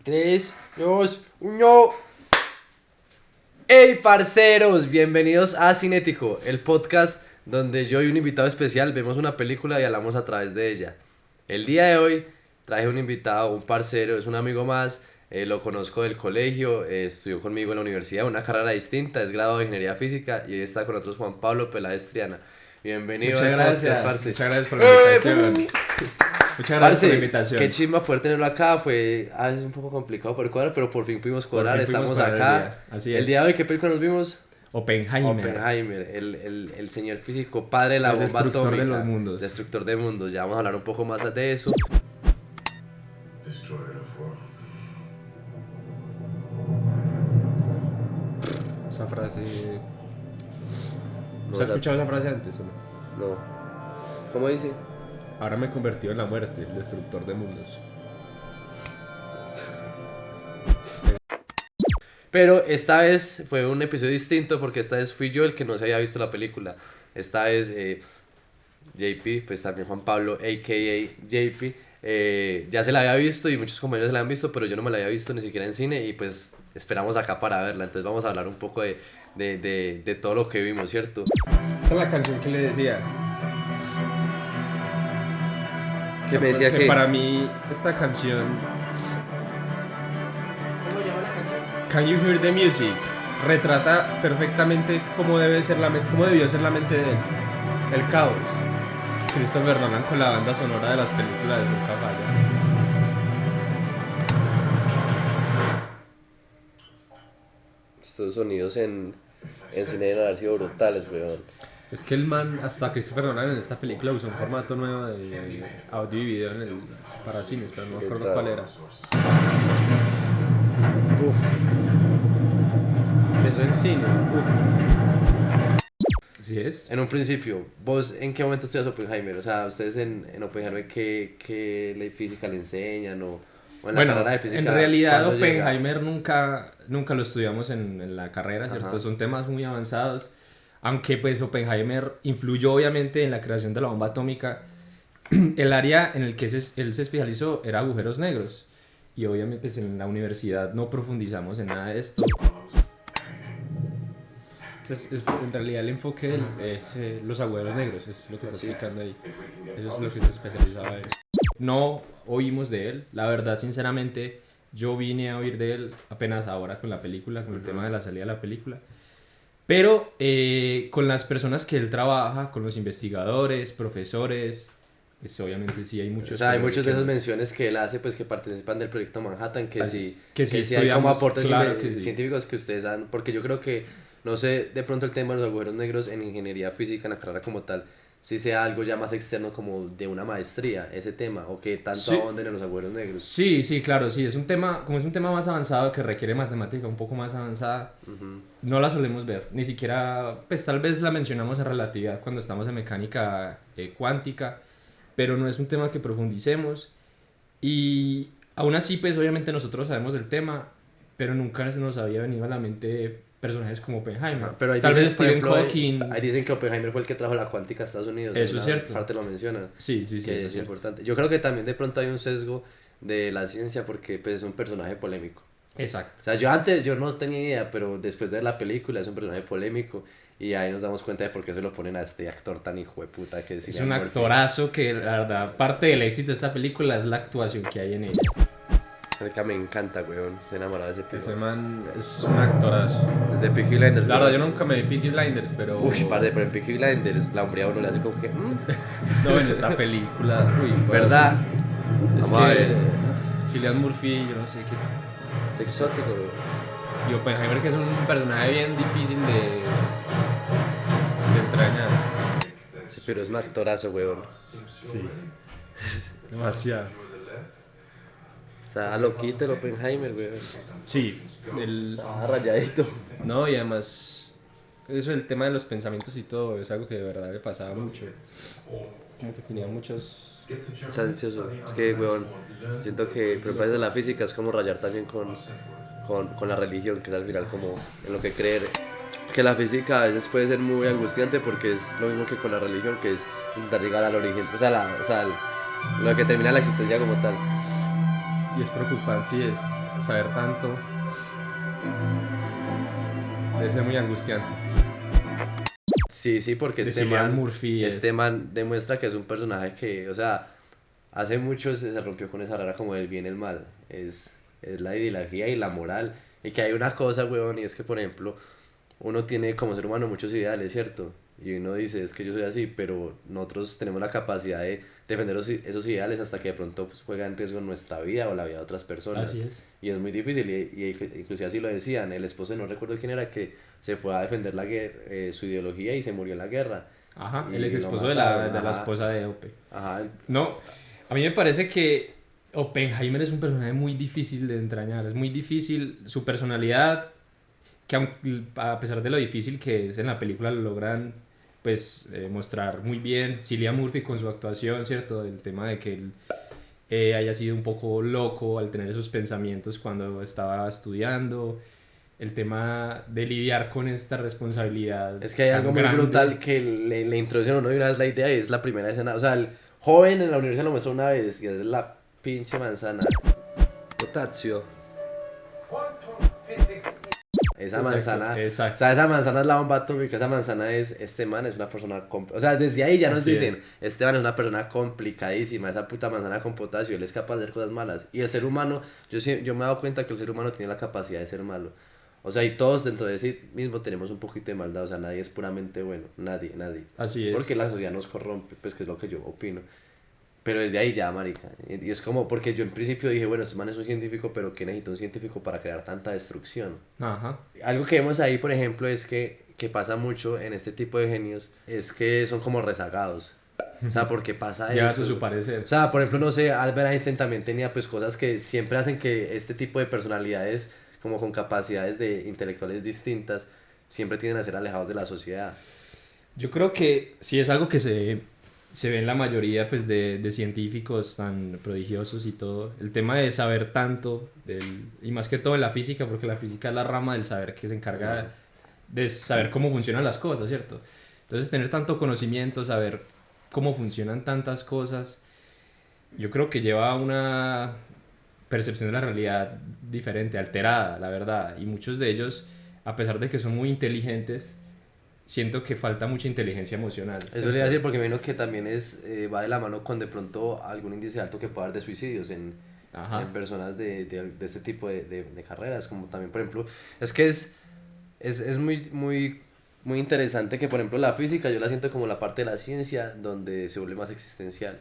3, 2, 1. ¡Hey, parceros! Bienvenidos a Cinético, el podcast donde yo y un invitado especial vemos una película y hablamos a través de ella. El día de hoy traje un invitado, un parcero, es un amigo más, lo conozco del colegio, estudió conmigo en la universidad, una carrera distinta, es graduado de Ingeniería Física y hoy está con nosotros Juan Pablo Peláez Triana. Bienvenido al podcast, parce. Muchas gracias por la invitación. Muchas gracias por la invitación. Qué chimba poder tenerlo acá. Fue a veces un poco complicado por cuadrar, pero por fin pudimos cuadrar. Estamos acá. Así es. El día de hoy, ¿qué película nos vimos? Oppenheimer, el señor físico, padre de la bomba destructor atómica. De los mundos. Destructor de mundos. Ya vamos a hablar un poco más de eso. Esa frase... No, ¿Se ha escuchado esa frase antes o no? No. ¿Cómo dice? Ahora me he convertido en la muerte, el destructor de mundos. Pero esta vez fue un episodio distinto porque esta vez fui yo el que no se había visto la película. Esta vez JP, pues también Juan Pablo, a.k.a. JP, ya se la había visto y muchos compañeros se la han visto, pero yo no me la había visto ni siquiera en cine y pues esperamos acá para verla. Entonces vamos a hablar un poco de todo lo que vimos, ¿cierto? Esa es la canción que le decía. Que me decía que para mí esta canción... ¿Cómo llama la canción? Can You Hear the Music retrata perfectamente cómo debió ser la mente de él. El caos. Christopher Nolan con la banda sonora de las películas nunca falla. Estos sonidos en cine deben haber sido brutales, weón. Es que el man, hasta Christopher Nolan en esta película usó un formato nuevo de audio y video para cines, pero no me acuerdo cuál era. Uf. Eso en cine, uf. ¿Sí es? En un principio, ¿vos en qué momento estudias Oppenheimer? O sea, ¿ustedes en Oppenheimer qué ley física le enseñan o en la carrera de física? En realidad Oppenheimer nunca lo estudiamos en la carrera, ¿cierto? Ajá. Son temas muy avanzados. Aunque pues Oppenheimer influyó obviamente en la creación de la bomba atómica, el área en el que él se especializó era agujeros negros. Y obviamente pues, en la universidad no profundizamos en nada de esto. Entonces, en realidad el enfoque es los agujeros negros, es lo que está explicando ahí. Eso es lo que se especializaba él. No oímos de él, la verdad sinceramente yo vine a oír de él apenas ahora con la película, con el tema de la salida de la película. Pero con las personas que él trabaja, con los investigadores, profesores, pues obviamente sí hay muchos. O sea, hay muchas de esas menciones que él hace, pues que participan del proyecto Manhattan, que sí hay como aportes científicos que ustedes dan, porque yo creo que, no sé, de pronto el tema de los agujeros negros en ingeniería física, en la carrera como tal, si sea algo ya más externo como de una maestría, ese tema, o que tanto ahonden en los agujeros negros. Sí, claro, sí, es un tema más avanzado que requiere matemática un poco más avanzada, no la solemos ver, ni siquiera, pues tal vez la mencionamos en relatividad cuando estamos en mecánica cuántica, pero no es un tema que profundicemos, y aún así, pues obviamente nosotros sabemos del tema, pero nunca se nos había venido a la mente personajes como Oppenheimer. Pero ahí tal dicen, vez Stephen Hawking. Ahí dicen que Oppenheimer fue el que trajo la cuántica a Estados Unidos. Eso es cierto. Parte lo mencionan. Sí, que eso es importante. Yo creo que también de pronto hay un sesgo de la ciencia porque pues, es un personaje polémico. Exacto. O sea, yo no tenía idea, pero después de ver la película es un personaje polémico y ahí nos damos cuenta de por qué se lo ponen a este actor tan hijo de puta que es un actorazo que la verdad parte del éxito de esta película es la actuación que hay en ella. Me encanta, weón. Estoy enamorado de ese pico. Ese man es un actorazo. Desde Peaky Blinders. La verdad, yo nunca me vi Peaky Blinders, pero... Uy, parce, pero en Peaky Blinders la hombría a uno le hace como que... No, en esta película... Uy, ¿verdad? Es que... Cillian Murphy, yo no sé qué... Es exótico, weón. Y Oppenheimer, que es un personaje bien difícil de entrañar. Sí, pero es un actorazo, weón. Sí. Demasiado. Está loquito el Oppenheimer, weón. Sí. Está rayadito. No, y además, eso el tema de los pensamientos y todo, es algo que de verdad le pasaba mucho. Como que tenía muchos... Es ansioso. Es que, weón, siento que, pero desde la física es como rayar también con la religión, que es al final como en lo que creer. Que la física a veces puede ser muy angustiante porque es lo mismo que con la religión, que es intentar llegar al origen, lo que termina la existencia como tal. Y es preocupante, sí, es saber tanto. Debe ser muy angustiante. Sí, sí, porque De Cillian Murphy este es... man demuestra que es un personaje que, o sea, hace mucho se rompió con esa rara como del bien y el mal. Es la ideología y la moral. Y que hay una cosa, weón, y es que, por ejemplo, uno tiene como ser humano muchos ideales, ¿cierto? Y uno dice, es que yo soy así, pero nosotros tenemos la capacidad de defender esos ideales hasta que de pronto pues, juega en riesgo nuestra vida o la vida de otras personas. Así es. Y es muy difícil, inclusive así lo decían, el esposo de no recuerdo quién era que se fue a defender su ideología y se murió en la guerra. Ajá, el Y ex lo esposo mataron, de la ajá, esposa de Ope. ajá. No, a mí me parece que Oppenheimer es un personaje muy difícil de entrañar. Es muy difícil su personalidad, que a pesar de lo difícil que es en la película, lo logran pues mostrar muy bien. Cillian Murphy con su actuación, ¿cierto? El tema de que él haya sido un poco loco al tener esos pensamientos cuando estaba estudiando. El tema de lidiar con esta responsabilidad Es que hay tan algo muy grande. brutal que le introducen a uno de una vez la idea y es la primera escena. O sea, el joven en la universidad lo muestra una vez y es la pinche manzana. Potasio. Esa manzana, Exacto. o sea, esa manzana es la bomba atómica, esa manzana este man es una persona, o sea, desde ahí ya nos Así dicen, es. este man es una persona complicadísima, esa puta manzana con potasio, él es capaz de hacer cosas malas, y el ser humano, yo me he dado cuenta que el ser humano tiene la capacidad de ser malo, o sea, y todos dentro de sí mismo tenemos un poquito de maldad, o sea, nadie es puramente bueno, nadie, Así es. porque la sociedad nos corrompe, pues que es lo que yo opino. Pero desde ahí ya, marica. Y es como, porque yo en principio dije, bueno, este man es un científico, pero ¿qué necesita un científico para crear tanta destrucción? Ajá. Algo que vemos ahí, por ejemplo, es que pasa mucho en este tipo de genios, es que son como rezagados. O sea, porque pasa Lleva eso. su parecer. O sea, por ejemplo, no sé, Albert Einstein también tenía pues cosas que siempre hacen que este tipo de personalidades, como con capacidades de intelectuales distintas, siempre tienden a ser alejados de la sociedad. Yo creo que sí es algo que se ve en la mayoría pues, de científicos tan prodigiosos y todo. El tema de saber tanto, y más que todo en la física, porque la física es la rama del saber que se encarga de saber cómo funcionan las cosas, ¿cierto? Entonces tener tanto conocimiento, saber cómo funcionan tantas cosas, yo creo que lleva a una percepción de la realidad diferente, alterada, la verdad. Y muchos de ellos, a pesar de que son muy inteligentes, siento que falta mucha inteligencia emocional. Eso le iba a decir porque me imagino que también va de la mano con de pronto algún índice alto que pueda haber de suicidios en personas de este tipo de carreras, como también, por ejemplo, es que es muy interesante que, por ejemplo, la física yo la siento como la parte de la ciencia donde se vuelve más existencial.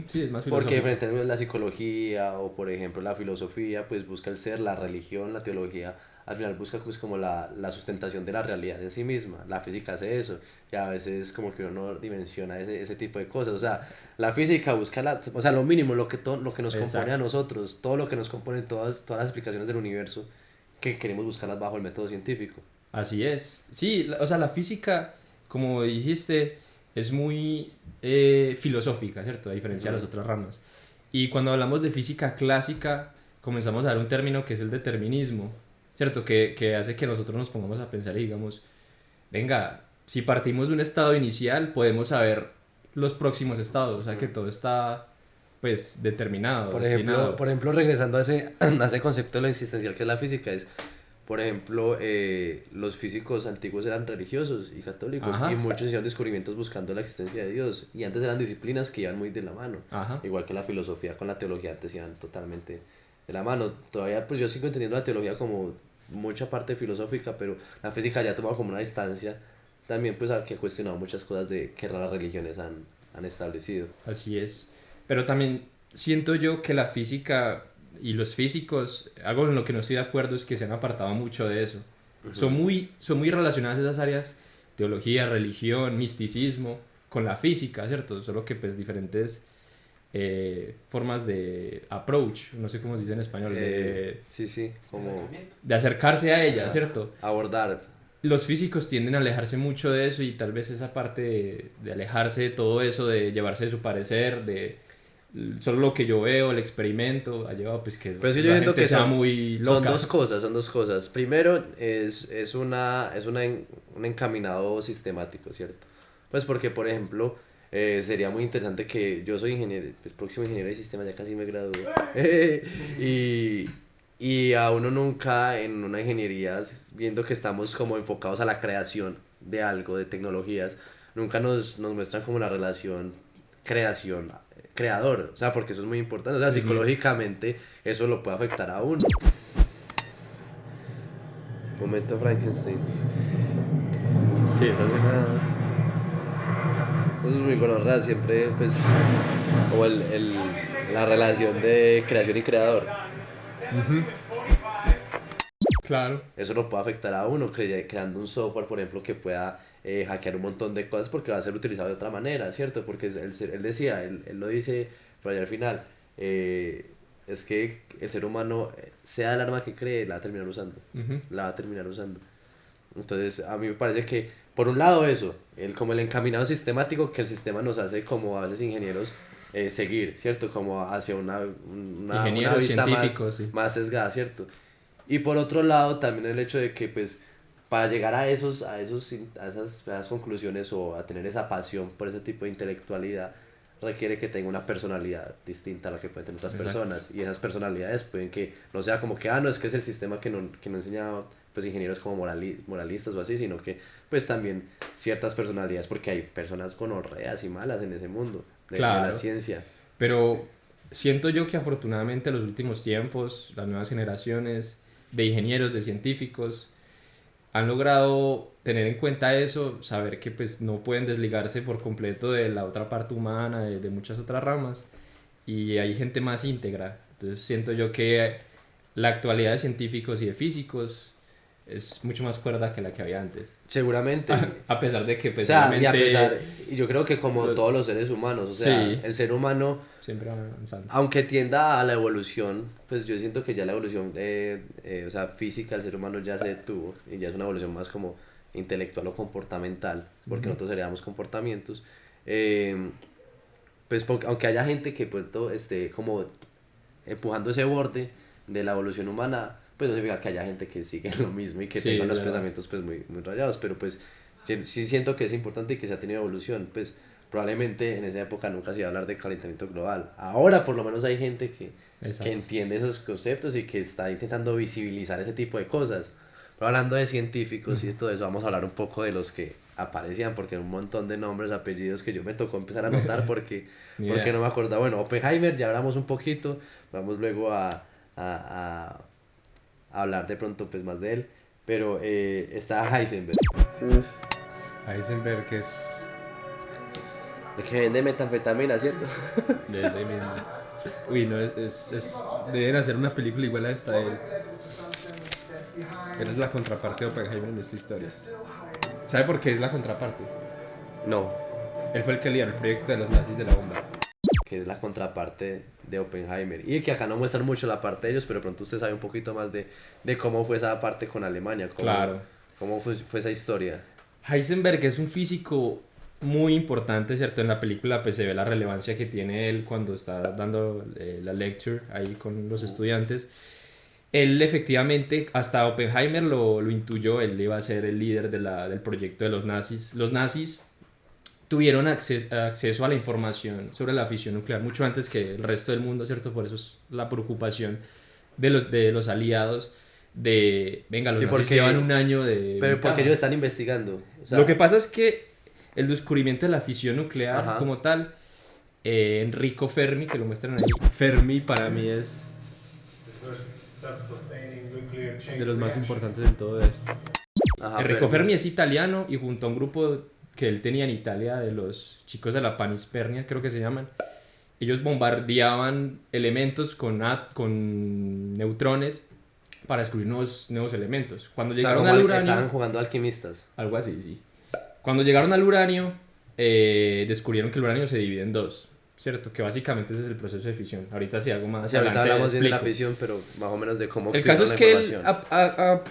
Sí, es más Porque filosófico. frente a la psicología o, por ejemplo, la filosofía, pues busca el ser, la religión, la teología, al final busca pues como la sustentación de la realidad en sí misma. La física hace eso y a veces como que uno no dimensiona ese tipo de cosas. O sea, la física busca o sea, lo mínimo, lo que nos compone a Exacto. nosotros, todo lo que nos compone, todas las explicaciones del universo, que queremos buscarlas bajo el método científico. Así es. Sí, o sea, la física, como dijiste, es muy filosófica, ¿cierto? A diferencia de las otras ramas. Y cuando hablamos de física clásica, comenzamos a dar un término que es el determinismo, ¿cierto? Que hace que nosotros nos pongamos a pensar y digamos, venga, si partimos de un estado inicial, podemos saber los próximos estados, o sea, que todo está, pues, determinado, destinado. Por ejemplo, regresando a a ese concepto de lo existencial que es la física, por ejemplo, los físicos antiguos eran religiosos y católicos Ajá. y muchos hicieron descubrimientos buscando la existencia de Dios y antes eran disciplinas que iban muy de la mano, Ajá. igual que la filosofía con la teología antes iban totalmente de la mano. Todavía pues yo sigo entendiendo la teología como mucha parte filosófica, pero la física ya ha tomado como una distancia también pues que ha cuestionado muchas cosas de que las religiones han establecido. Así es. Pero también siento yo que la física y los físicos, algo en lo que no estoy de acuerdo es que se han apartado mucho de eso. Son muy relacionadas esas áreas, teología, religión, misticismo, con la física, ¿cierto? Solo que pues diferentes formas de approach, no sé cómo se dice en español, Sí, sí, como de acercarse a ella, ¿cierto? abordar. Los físicos tienden a alejarse mucho de eso y tal vez esa parte de alejarse de todo eso, de llevarse de su parecer, de solo lo que yo veo, el experimento, ha llevado pues que Pues sí, yo la siento gente que sea muy son loca. son dos cosas. Primero, es un encaminado sistemático, ¿cierto? Pues porque, por ejemplo, Sería muy interesante que yo soy ingeniero, pues próximo ingeniero de sistemas, ya casi me gradúo. y, y a uno nunca en una ingeniería, viendo que estamos como enfocados a la creación de algo, de tecnologías, nunca nos muestran como la relación creación, creador, o sea, porque eso es muy importante, o sea, psicológicamente eso lo puede afectar a uno. Momento Frankenstein. Sí, esa escena. Eso es muy gonorrea, siempre pues como la relación de creación y creador. Claro. Eso lo puede afectar a uno creando un software, por ejemplo, que pueda hackear un montón de cosas porque va a ser utilizado de otra manera, ¿cierto? Porque él decía, él lo dice por allá al final, es que el ser humano, sea el arma que cree, la va a terminar usando. La va a terminar usando. Entonces, a mí me parece que, por un lado eso, como el encaminado sistemático que el sistema nos hace como a veces ingenieros seguir, ¿cierto? Como hacia una Ingenieros vista científicos, sí. más sesgada, ¿cierto? Y por otro lado, también el hecho de que, pues, para llegar a esas conclusiones o a tener esa pasión por ese tipo de intelectualidad, requiere que tenga una personalidad distinta a la que pueden tener otras Exacto. personas. Y esas personalidades pueden que no sea como que, no, es que es el sistema que no enseña pues ingenieros como moralistas o así, sino que pues también ciertas personalidades, porque hay personas gonorreas y malas en ese mundo de la Claro. ciencia. Pero siento yo que afortunadamente en los últimos tiempos, las nuevas generaciones de ingenieros, de científicos, han logrado tener en cuenta eso, saber que pues no pueden desligarse por completo de la otra parte humana, de muchas otras ramas, y hay gente más íntegra. Entonces siento yo que la actualidad de científicos y de físicos es mucho más cuerda que la que había antes. Seguramente. A pesar de que O pues sea, y a obviamente pesar, y yo creo que como lo- todos los seres humanos, o sea, sí, el ser humano, siempre va avanzando. aunque tienda a la evolución, pues yo siento que ya la evolución, o sea, física del ser humano ya se detuvo, y ya es una evolución más como intelectual o comportamental, porque nosotros heredamos comportamientos. eh, pues aunque haya gente que pronto esté como empujando ese borde de la evolución humana, pues no significa que haya gente que sigue lo mismo y que Sí, tenga es unos verdad. pensamientos pues muy rayados, pero pues sí siento que es importante y que se ha tenido evolución, pues probablemente en esa época nunca se iba a hablar de calentamiento global. Ahora por lo menos hay gente que Exacto. entiende esos conceptos y que está intentando visibilizar ese tipo de cosas. Pero hablando de científicos y de todo eso, vamos a hablar un poco de los que aparecían, porque hay un montón de nombres, apellidos que yo me tocó empezar a anotar Ni porque idea. no me acordaba. Bueno, Oppenheimer, ya hablamos un poquito, vamos luego a hablar de pronto pues más de él, pero está Heisenberg, Heisenberg es el que vende metanfetamina, ¿cierto? de ese mismo. Uy, no, deben hacer una película igual a esta de él. Él es la contraparte de Oppenheimer en esta historia. ¿Sabe por qué es la contraparte? No, Él fue el que lideró el proyecto de los nazis de la bomba. que es la contraparte de Oppenheimer. Y que acá no muestran mucho la parte de ellos, pero pronto usted sabe un poquito más de cómo fue esa parte con Alemania, Claro. cómo fue esa historia. Heisenberg es un físico muy importante, ¿cierto? En la película pues se ve la relevancia que tiene él cuando está dando la lecture ahí con los estudiantes. Él efectivamente, hasta Oppenheimer lo intuyó, él iba a ser el líder del proyecto de los nazis. Los nazis tuvieron acceso a la información sobre la fisión nuclear mucho antes que el resto del mundo, ¿cierto? Por eso es la preocupación de los aliados de, venga, los ¿Y por nazis qué? llevan un año de Pero porque ventaja. ellos están investigando. O sea, Lo que pasa es que el descubrimiento de la fisión nuclear ajá. como tal, Enrico Fermi, que lo muestran ahí, Fermi para mí es de los más importantes en todo esto. Ajá, Enrico Fermi es italiano y junto a un grupo que él tenía en Italia de los chicos de la Panispermia, creo que se llaman, ellos bombardeaban elementos con neutrones para descubrir nuevos elementos. Cuando O sea, llegaron como al uranio, estaban jugando alquimistas. algo así, sí. Cuando llegaron al uranio, descubrieron que el uranio se divide en dos, ¿cierto? Que básicamente ese es el proceso de fisión. Ahorita sí algo más Así ahorita adelante hablamos bien de la explico. fisión, pero más o menos de cómo El caso obtuvieron es la que él, información.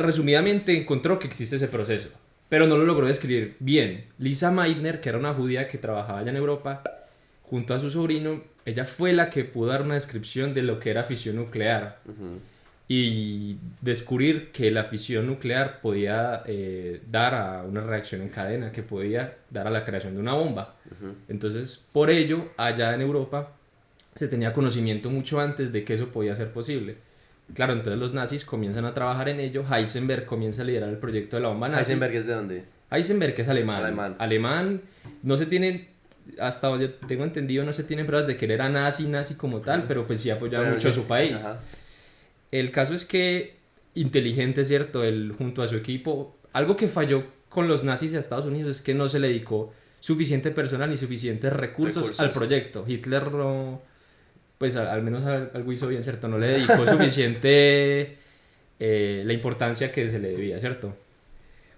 resumidamente, encontró que existe ese proceso, pero no lo logró describir bien. Lisa Meitner, que era una judía que trabajaba allá en Europa, junto a su sobrino, ella fue la que pudo dar una descripción de lo que era fisión nuclear. Ujú. y descubrir que la fisión nuclear podía dar a una reacción en cadena, que podía dar a la creación de una bomba. Entonces, por ello, allá en Europa se tenía conocimiento mucho antes de que eso podía ser posible. Claro, entonces los nazis comienzan a trabajar en ello, Heisenberg comienza a liderar el proyecto de la bomba nazi. ¿Heisenberg es de dónde? Heisenberg es alemán. Alemán, no se tienen, hasta donde tengo entendido, no se tienen pruebas de que él era nazi como tal, pero pues sí apoyaba mucho a su país. Ajá. El caso es que, inteligente, ¿cierto? Él junto a su equipo, algo que falló con los nazis de Estados Unidos es que no se le dedicó suficiente personal ni suficientes recursos al proyecto. Hitler no, pues al menos algo hizo bien, ¿cierto? No le dedicó suficiente la importancia que se le debía, ¿cierto?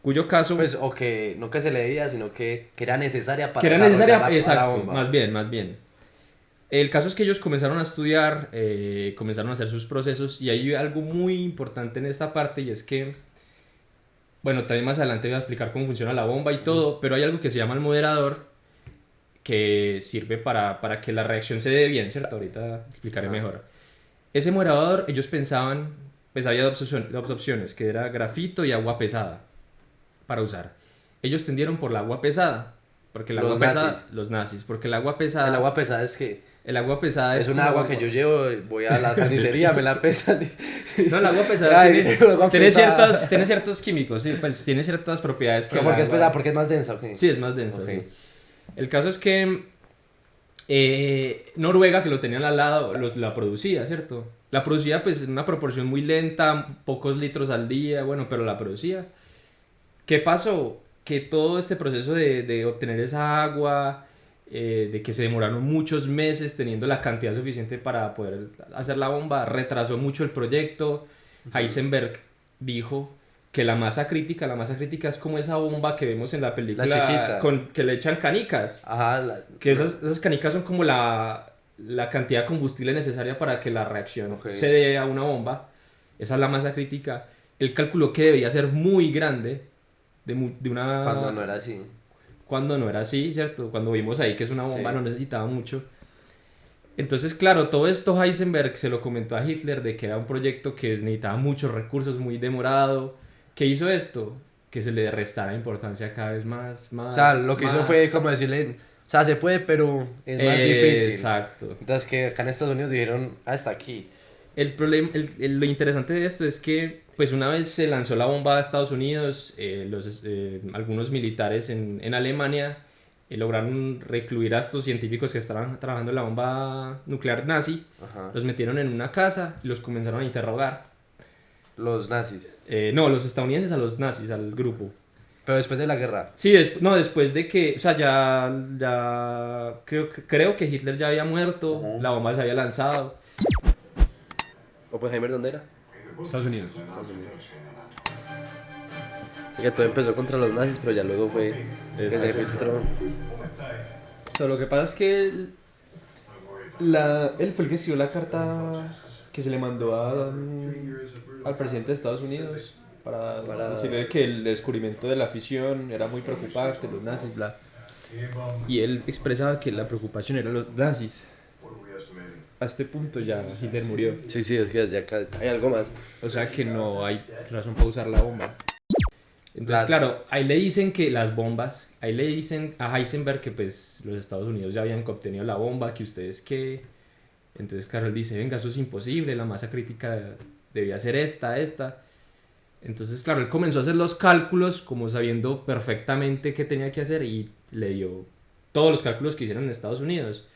Cuyo caso... Pues, o que no que se le debía, sino que era necesaria para... Que era necesaria, exacto, bomba. Más bien. El caso es que ellos comenzaron a estudiar, comenzaron a hacer sus procesos y hay algo muy importante en esta parte y es que, bueno, también más adelante voy a explicar cómo funciona la bomba y todo, pero hay algo que se llama el moderador que sirve para que la reacción se dé bien, ¿cierto? Ahorita explicaré mejor. Ese moderador, ellos pensaban, pues había dos opciones, que era grafito y agua pesada para usar. Ellos tendieron por la agua pesada, porque el agua pesada, los nazis, porque el agua pesada... El agua pesada es que... El agua pesada es un agua que yo llevo, voy a la carnicería, me la pesan. No, el agua pesada tiene ciertos químicos, sí, pues tiene ciertas propiedades que... ¿Pero por qué es pesada? ¿Porque es más densa? Okay. Sí, es más densa. Okay. Sí. El caso es que Noruega, que lo tenían al lado, la producía, ¿cierto? La producía pues en una proporción muy lenta, pocos litros al día, bueno, pero la producía. ¿Qué pasó? Que todo este proceso de obtener esa agua... de que se demoraron muchos meses teniendo la cantidad suficiente para poder hacer la bomba, retrasó mucho el proyecto. Heisenberg dijo que la masa crítica es como esa bomba que vemos en la película que le echan canicas. Ajá, que esas canicas son como la cantidad de combustible necesaria para que la reacción se dé a una bomba. Esa es la masa crítica. Él calculó que debía ser muy grande de una... Cuando no era así. Cuando no era así, ¿cierto? Cuando vimos ahí que es una bomba, no necesitaba mucho. Entonces, claro, todo esto Heisenberg se lo comentó a Hitler de que era un proyecto que necesitaba muchos recursos, muy demorado. ¿Qué hizo esto? Que se le restara importancia cada vez más. O sea, lo que hizo fue como decirle, o sea, se puede, pero es más difícil. Exacto. Entonces, que acá en Estados Unidos dijeron, hasta aquí. El problema, lo interesante de esto es que, pues una vez se lanzó la bomba a Estados Unidos, algunos militares en Alemania lograron recluir a estos científicos que estaban trabajando en la bomba nuclear nazi. Ajá. Los metieron en una casa y los comenzaron a interrogar. ¿Los nazis? No, los estadounidenses a los nazis, al grupo. ¿Pero después de la guerra? Sí, después de que, o sea, ya creo que Hitler ya había muerto, la bomba se había lanzado. ¿Oppenheimer dónde era? Estados Unidos. Que todo empezó contra los nazis, pero ya luego fue que se filtró. Pero lo que pasa es que él fue el que escribió la carta que se le mandó al presidente de Estados Unidos para decirle que el descubrimiento de la fisión era muy preocupante, los nazis, bla. Y él expresaba que la preocupación eran los nazis. A este punto ya Hitler murió. Sí, es que ya hay algo más. O sea que no hay razón para usar la bomba. Entonces, claro, ahí le dicen que las bombas, ahí le dicen a Heisenberg que pues los Estados Unidos ya habían obtenido la bomba, que ustedes qué. Entonces, claro, él dice, venga, eso es imposible, la masa crítica debía ser esta. Entonces, claro, él comenzó a hacer los cálculos como sabiendo perfectamente qué tenía que hacer y le dio todos los cálculos que hicieron en Estados Unidos.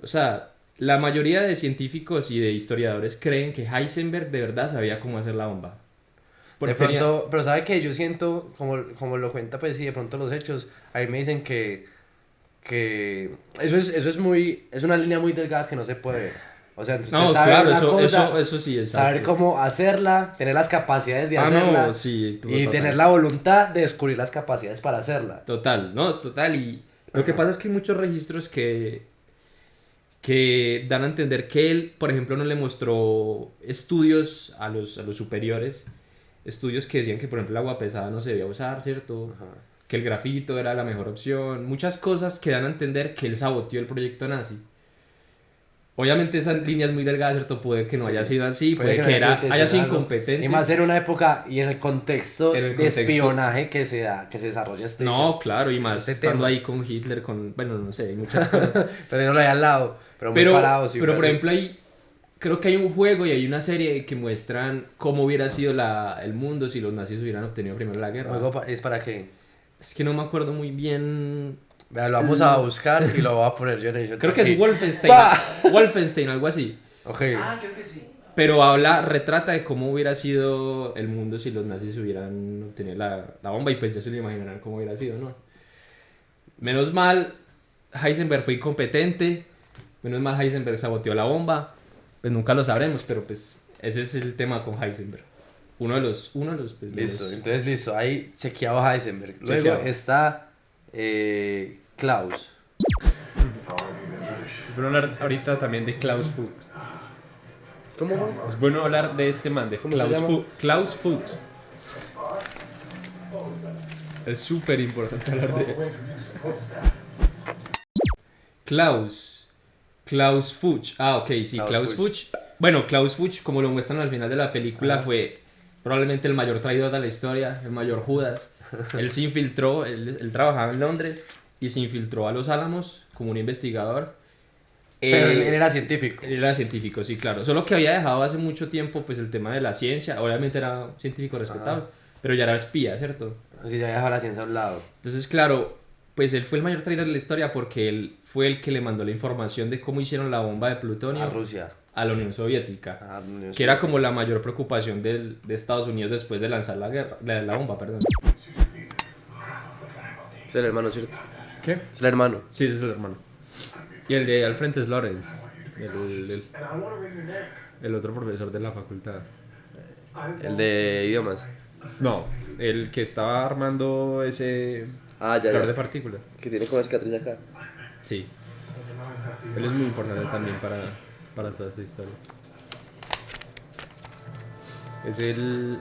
O sea, la mayoría de científicos y de historiadores creen que Heisenberg de verdad sabía cómo hacer la bomba. De pronto, pero sabe que yo siento, como lo cuenta, pues sí, de pronto los hechos, ahí me dicen que es una línea muy delgada que no se puede ver. O sea, usted sabe claro, una cosa, eso sí, exacto. Saber cómo hacerla, tener las capacidades de hacerla, no, sí, y tener la voluntad de descubrir las capacidades para hacerla. Total, y lo que pasa es que hay muchos registros que dan a entender que él, por ejemplo, no le mostró estudios a los superiores, estudios que decían que, por ejemplo, el agua pesada no se debía usar, ¿cierto? Ajá. Que el grafito era la mejor opción, muchas cosas que dan a entender que él saboteó el proyecto nazi. Obviamente esa línea es muy delgada, ¿cierto? Puede que no haya sido así, puede que haya sido incompetente. Y más en una época y en el contexto En el de contexto- espionaje que se da, que se desarrolla No, claro, y más este estando tema. ahí con Hitler, bueno, no sé, hay muchas cosas. Teniéndolo ahí al lado, pero muy Pero, parado. Sí, pero fue por así. ejemplo, creo que hay un juego y hay una serie que muestran cómo hubiera sido el mundo si los nazis hubieran obtenido primero la guerra. ¿Juego es para qué? Es que no me acuerdo muy bien. Vea, lo vamos a buscar y lo voy a poner yo en el Creo que aquí. es Wolfenstein. ¡Pah! Wolfenstein, algo así. Ok. Creo que sí. Pero retrata de cómo hubiera sido el mundo si los nazis hubieran obtenido la bomba y pues ya se lo imaginarán cómo hubiera sido, ¿no? Menos mal, Heisenberg fue incompetente, menos mal Heisenberg saboteó la bomba, pues nunca lo sabremos, pero pues ese es el tema con Heisenberg. Uno de los pues, de Listo, los- entonces listo. Ahí chequeado Heisenberg. Luego Chequeado. está Klaus. Es bueno hablar ahorita también de Klaus Fuchs. ¿Cómo? Es bueno hablar de este man, de ¿Cómo se llama? Klaus Fuchs. Es súper importante hablar de él. Klaus Fuchs. Ah, ok, sí, Klaus Klaus Fuchs. Fuchs. Bueno, Klaus Fuchs, como lo muestran al final de la película, Ajá. fue probablemente el mayor traidor de la historia, el mayor Judas. Él se infiltró, él trabajaba en Londres y se infiltró a Los Álamos como un investigador. Pero Eh, él era científico. Él era científico, sí, claro. Solo que había dejado hace mucho tiempo pues el tema de la ciencia. Obviamente era un científico respetable, pero ya era espía, ¿cierto? Así ya dejaba la ciencia a un lado. Entonces, claro, pues él fue el mayor traidor de la historia porque él fue el que le mandó la información de cómo hicieron la bomba de plutonio A Rusia. a la Unión Soviética. A la Unión Que era Soviética. como la mayor preocupación de Estados Unidos después de lanzar la bomba, perdón. Es el hermano, ¿cierto? ¿Qué? Es el hermano. Sí, ese es el hermano. Y el de al frente es Lawrence, el otro profesor de la facultad. El de idiomas. No, el que estaba armando ese Ah, flor de partículas. Que tiene como cicatriz acá. Sí, Él es muy importante también para toda su historia. Es el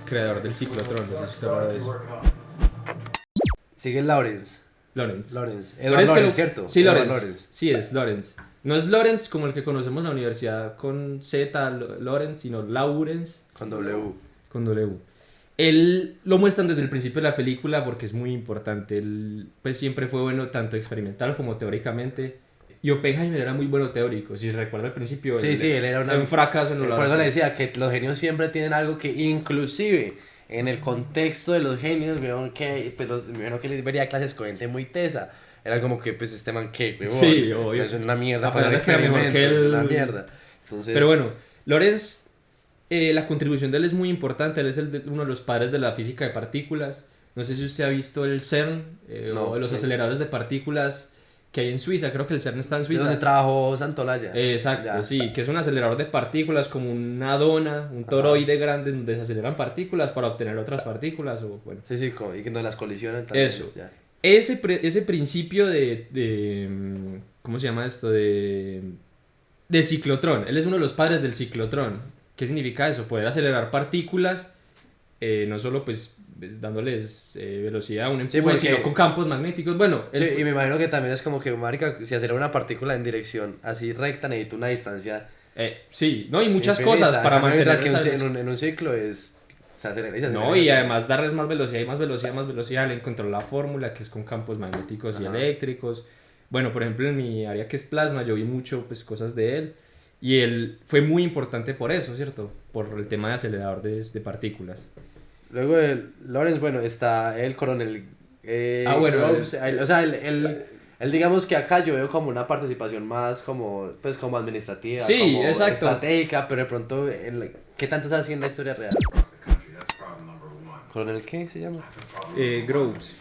creador del ciclotrón, no sé si usted habla de eso. Sigue Lawrence. Lawrence. Lawrence. Pero Edward es que Lawrence, no- ¿cierto? Sí, Edward Lawrence. Sí, es Lawrence. No es Lawrence como el que conocemos en la universidad con Z, Lawrence, sino Lawrence Con W. con W. Él lo muestran desde el principio de la película porque es muy importante. Él pues siempre fue bueno tanto experimental como teóricamente. Y Oppenheimer era muy bueno teórico. Si se recuerda al principio, Sí, sí, él era un fracaso en Por eso le decía que los genios siempre tienen algo que inclusive en el contexto de los genios vieron que vieron que les vería clases con gente muy tesa. Era como que pues este man que, huevón, Sí, obvio. es una mierda A para pesar hacer de que era mejor que experimentos, es una él. mierda. Entonces, Pero bueno, Lawrence, la contribución de él es muy importante. Él es uno de los padres de la física de partículas. No sé si usted ha visto el CERN No, o los no. aceleradores de partículas que hay en Suiza. Creo que el CERN está en es donde Suiza. trabajó Santolaya. Exacto, Ya. sí, que es un acelerador de partículas como una dona, un toroide grande donde se aceleran partículas para obtener otras partículas o bueno. Sí, sí, y que no las colisionan también. Eso. Ya. Ese principio ¿cómo se llama esto? De ciclotrón. Él es uno de los padres del ciclotrón. ¿Qué significa eso? Poder acelerar partículas, no solo pues dándoles velocidad a un Sí, empuje, porque- sino con campos magnéticos. Bueno, Sí, él y me imagino que también es como que, marica, si hacer una partícula en dirección así recta necesita una distancia sí, no, y muchas infinita. cosas para En cambio, mantener mientras que esa en un ciclo se acelera y se acelera. No, y y se además darles más velocidad y más velocidad, más velocidad. Le encontró la fórmula que es con campos magnéticos y Ajá. eléctricos. Bueno, por ejemplo, en mi área que es plasma, yo vi mucho pues cosas de él. Y él fue muy importante por eso, ¿cierto? Por el tema de acelerador de partículas. Luego de Lawrence, bueno, está el coronel Bueno, Groves. O sea, él digamos que acá yo veo como una participación más como, pues, como administrativa, Sí, como exacto. estratégica, pero de pronto, ¿qué tanto se hace en la historia real? ¿Coronel qué se llama? Groves.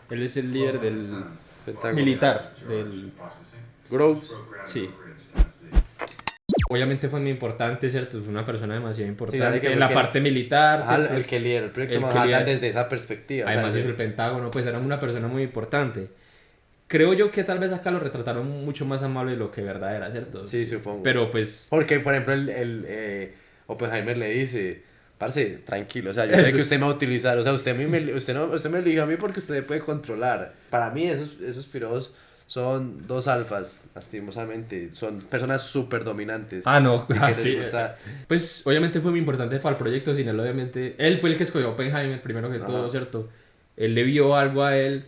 Él es el líder del Pentágono. militar. Groves. Sí. Obviamente fue muy importante, ¿cierto? Es una persona demasiado importante claro, que en la porque- parte militar. Ajá, ¿cierto? el que lidera el proyecto El que Manhattan lidera- desde esa perspectiva. o sea, Además hizo el Pentágono, pues era una persona muy importante. Creo yo que tal vez acá lo retrataron mucho más amable de lo que de verdad era, ¿cierto? Sí, supongo. Pero pues... Porque, por ejemplo, Oppenheimer le dice, parce, tranquilo, o sea, yo sé Eso. que usted me va a utilizar, o sea, usted me eligió a mí porque usted me puede controlar. Para mí, esos piros son dos alfas, lastimosamente. Son personas súper dominantes. Ah, no, y que les sí. gusta- Pues obviamente fue muy importante para el proyecto, sin él obviamente. Él fue el que escogió a Oppenheimer primero que todo, Ajá. ¿cierto? Él le vio algo a él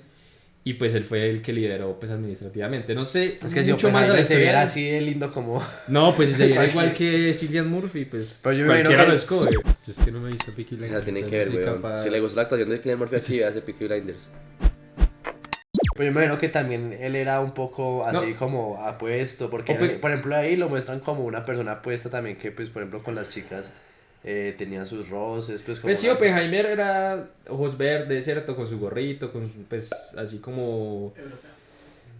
y pues él fue el que lideró pues administrativamente. No sé Es que si mucho más a la Oppenheimer se viera historia. así de lindo como... No, pues si se viera Cualquier- igual que Cillian Murphy, pues Pero yo me imagino cualquiera que- lo escoge. Yo es que no me he visto Peaky O Blinders. sea, tienen que entonces ver, no soy weón. capaz. Si le gustó la actuación de Cillian Murphy aquí, hace Peaky Blinders. Pero yo me imagino que también él era un poco así como apuesto, porque por ejemplo ahí lo muestran como una persona apuesta también que pues por ejemplo con las chicas tenía sus roces, pues como... Pues sí, una- Oppenheimer era ojos verdes, ¿cierto? Con su gorrito, con su, pues así como...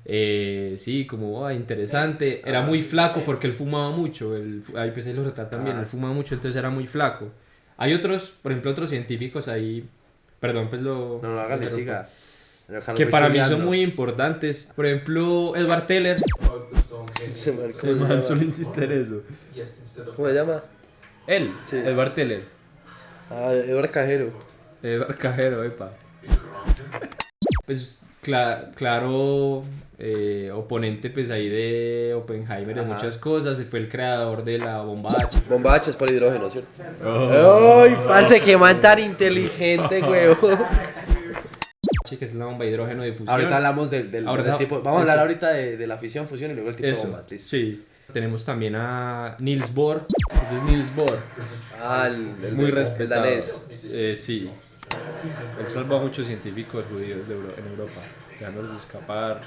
sí, como interesante. Era muy flaco porque él fumaba mucho. Ahí pues ahí lo retratan bien, él fumaba mucho, entonces era muy flaco. Hay otros, por ejemplo, otros científicos ahí... Perdón, pues lo... No, hágale, interrumpo. siga. Que para mí son muy importantes. Por ejemplo, Edward Teller. Se man solo insiste en eso. ¿Cómo se llama? Él, Sí. Edward Teller. Ah, Eduardo Cajero. Edward Cajero, epa. Pues claro, oponente pues ahí de Oppenheimer en Ajá. muchas cosas. Él fue el creador de la bomba H. Bomba H es por hidrógeno, ¿cierto? Oh. ¡Ay, parce, qué man tan inteligente, huevo! Que es la bomba de hidrógeno de fusión. Ahorita hablamos del Ahorita- tipo... Vamos a hablar eso. ahorita de la fisión, fusión y luego el tipo de Eso, bombas, listo. sí. Tenemos también a Niels Bohr. Ese es Niels Bohr. Ah, Muy respetado. danés. Sí. Él salvó a muchos científicos judíos en Europa, dejándolos escapar.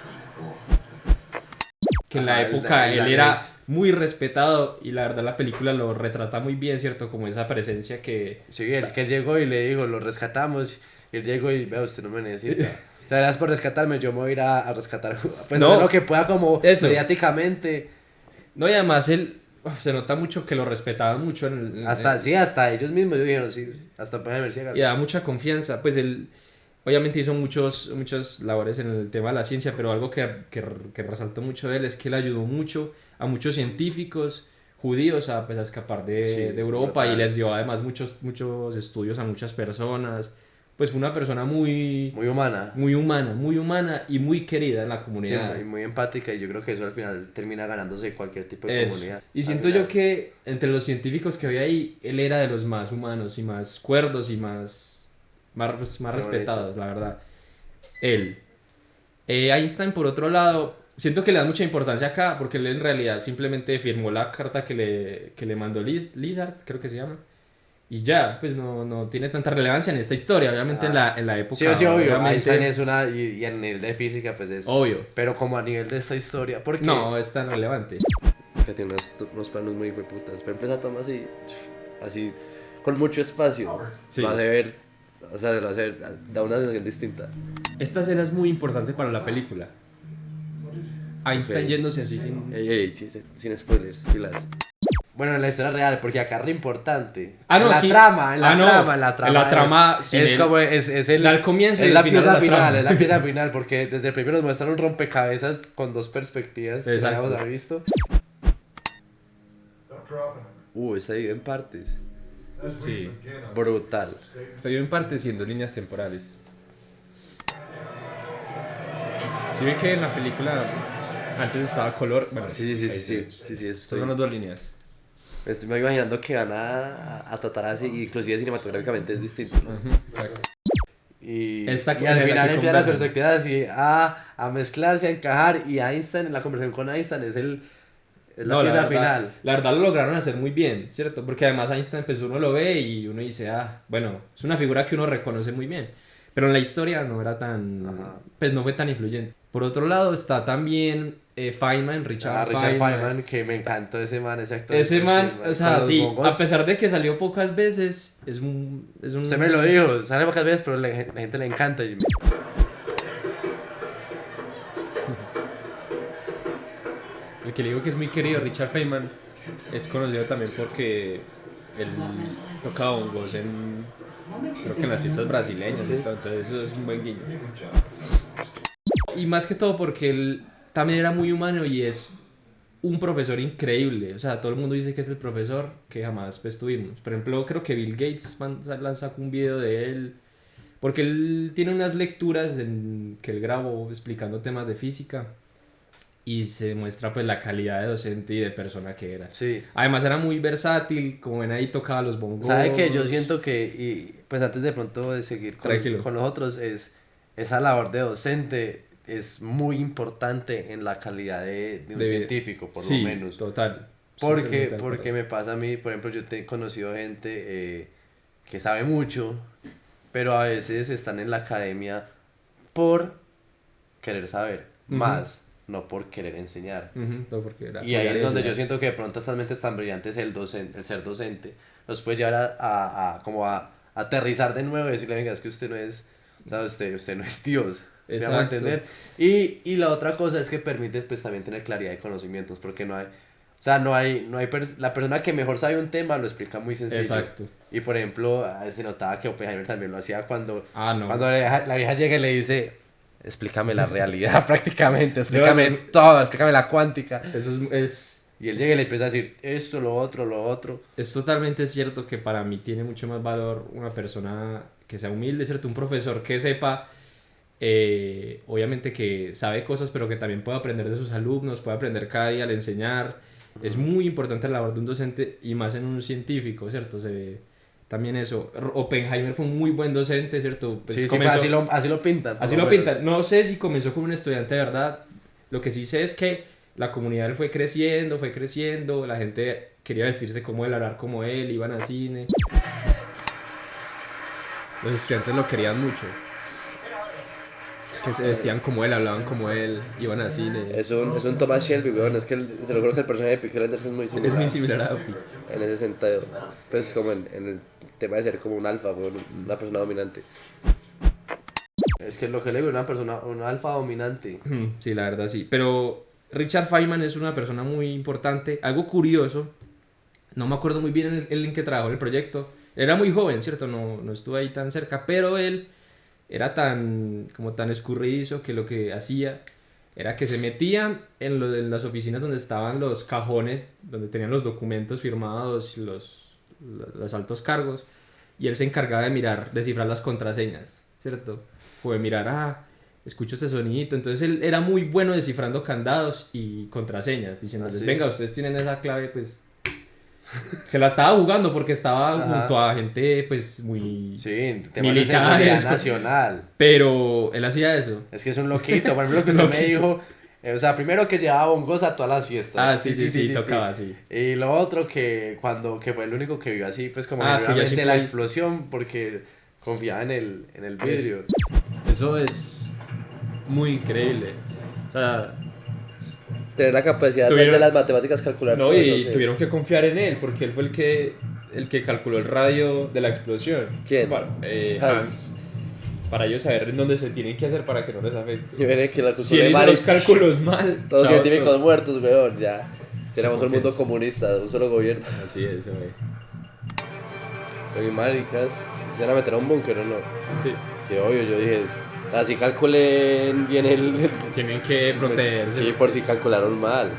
Que en la Ajá, el época el él era danés. muy respetado y la verdad la película lo retrata muy bien, ¿cierto? Como esa presencia que... Sí, el que él llegó y le dijo, lo rescatamos. Y él llegó y, vea, usted no me necesita. O sea, gracias por rescatarme, yo me voy a ir a rescatar. Pues No. hacer lo que pueda como Eso. mediáticamente. No, y además él... se nota mucho que lo respetaban mucho Hasta, sí, hasta ellos mismos, yo dijeron, sí, hasta pueden ver si y da mucha confianza. Pues él obviamente hizo muchas labores en el tema de la ciencia, pero algo que resaltó mucho de él es que él ayudó mucho a muchos científicos judíos a, pues, a escapar de Europa brutal. y les dio además muchos estudios a muchas personas. Pues fue una persona muy humana. muy humana y muy querida en la Sí, comunidad. muy empática y yo creo que eso al final termina ganándose cualquier tipo de Eso. comunidad. Y Al siento final. yo que entre los científicos que había ahí, él era de los más humanos y más cuerdos y más respetados, la verdad. Él. Einstein, por otro lado, siento que le da mucha importancia acá porque él en realidad simplemente firmó la carta que le mandó Lizard, creo que se llama. Y ya, pues no tiene tanta relevancia en esta historia, obviamente en la época. Sí, sí, obvio. obviamente, Einstein es una, y a nivel de física, pues es. obvio. Pero como a nivel de esta historia, porque. No es tan relevante. Que tiene unos planos muy hueputas. Por ejemplo, esa toma así, con mucho espacio. Sí. Lo hace ver, o sea, da una sensación distinta. Esta escena es muy importante para la película. Einstein Ok. yéndose así sin... Ey, sin spoilers, pilas. Bueno, en la historia real, porque acá es re importante. Ah, no, en la aquí- trama, en la ah, no, trama, en la trama, sin es el- como, es el, al comienzo y es al la final pieza de la final, trama. es la pieza final, porque desde el primero nos muestran un rompecabezas con dos perspectivas que ya Exacto. hemos visto. Está dividido en partes. Sí. Brutal. Está yo en parte siendo líneas temporales. Si ve que en la película antes estaba color. Bueno, Sí, sí, ahí sí, se ve. sí, sí, eso Son unas dos líneas. me estoy imaginando que van a tratar así, inclusive cinematográficamente es distinto, ¿no? Exacto. Y, Esta y al es la final que empiezan las convergen. perspectivas así a mezclarse, a encajar, y Einstein, en la conversación con Einstein, es la No, pieza verdad, final. la verdad lo lograron hacer muy bien, ¿cierto? Porque además Einstein, pues uno lo ve y uno dice, bueno, es una figura que uno reconoce muy bien. Pero en la historia no era tan, Ajá. pues no fue tan influyente. Por otro lado está también Feynman, Richard Feynman, que me encantó ese man, ese actor. Ese man, Con o sea, los sí, bongos. a pesar de que salió pocas veces, es un... Usted me lo dijo, sale pocas veces, pero la gente le encanta. El que le digo que es muy querido, Richard Feynman, es conocido también porque él toca hongos creo que en las fiestas brasileñas, Sí. y todo, entonces eso es un buen guiño. Y más que todo porque él también era muy humano y es un profesor increíble. O sea, todo el mundo dice que es el profesor que jamás pues, tuvimos. Por ejemplo, creo que Bill Gates sacó un video de él. Porque él tiene unas lecturas que él grabó explicando temas de física. y se muestra pues la calidad de docente y de persona que era. Sí. Además era muy versátil, como ven ahí tocaba los bongos. ¿Sabe qué? Yo siento que, y pues antes de pronto de seguir con los otros, esa labor de docente es muy importante en la calidad de un científico, por lo menos. Sí, total. Porque me pasa a mí, por ejemplo, yo he conocido gente que sabe mucho, pero a veces están en la academia por querer saber más, no por querer enseñar. No, porque Y ahí es donde yo siento que de pronto estas mentes tan brillantes, el ser docente, los puede llevar a aterrizar de nuevo y decirle, venga, es que usted no es, o sea, usted no es Dios. ¿Sí vamos a entender? Y la otra cosa es que permite pues también tener claridad de conocimientos, porque no hay, o sea, la persona que mejor sabe un tema lo explica muy sencillo. Exacto. Y por ejemplo, se notaba que Oppenheimer también lo hacía cuando la vieja llega y le dice, explícame la realidad prácticamente, explícame todo, explícame la cuántica. Eso es Y él llega y le empieza a decir esto, lo otro. Es totalmente cierto que para mí tiene mucho más valor una persona que sea humilde, ¿cierto? Un profesor que sepa, obviamente que sabe cosas, pero que también puede aprender de sus alumnos, puede aprender cada día al enseñar. Es muy importante la labor de un docente y más en un científico, ¿cierto? También eso. Oppenheimer fue un muy buen docente, ¿cierto? Pues sí, comenzó, así lo pintan. Así lo pintan. No sé si comenzó como un estudiante de verdad. Lo que sí sé es que la comunidad fue creciendo, la gente quería vestirse como él, hablar como él, iban al cine. Los estudiantes lo querían mucho. Que se vestían como él, hablaban como él, iban al cine. Es un Thomas Shelby, weón, es que se lo creo que el personaje de Peaky Blinders es muy similar. Es muy similar a Duffy. En ese sentido, pues como en el tema de ser como un alfa, una persona dominante. Es que lo que le veo un alfa dominante. Sí, la verdad sí. Pero Richard Feynman es una persona muy importante. Algo curioso, no me acuerdo muy bien en qué trabajó en el proyecto. Era muy joven, ¿cierto? No estuve ahí tan cerca, pero él era tan escurridizo que lo que hacía era que se metía en las oficinas donde estaban los cajones, donde tenían los documentos firmados, los altos cargos, y él se encargaba de descifrar las contraseñas, ¿cierto? Puede mirar, escucho ese sonidito. Entonces él era muy bueno descifrando candados y contraseñas, diciéndoles, venga, ustedes tienen esa clave, pues... Se la estaba jugando porque estaba junto a gente, pues, muy... Sí, tema de seguridad nacional. Pero él hacía eso. Es que es un loquito, por ejemplo, lo que usted me dijo... O sea, primero que llevaba bongos a todas las fiestas. Sí, tocaba así. Y lo otro que fue el único que vio así, pues como realmente la explosión, porque confiaba en el vidrio. Eso es muy increíble. O sea... Tener la capacidad de las matemáticas calcular. No, y tuvieron que confiar en él, porque él fue el que calculó el radio de la explosión. ¿Quién? Hans. Para ellos saber dónde se tienen que hacer para que no les afecte. Y veré que si él hizo los cálculos mal. Todos científicos muertos, weón, ya. Si éramos un mundo comunista, un solo gobierno. Así es, güey. Oye, maricas, ¿se van a meter a un búnker o no? Sí. Sí, obvio, yo dije, así calculen bien Tienen que protegerse. Sí, por si calcularon mal.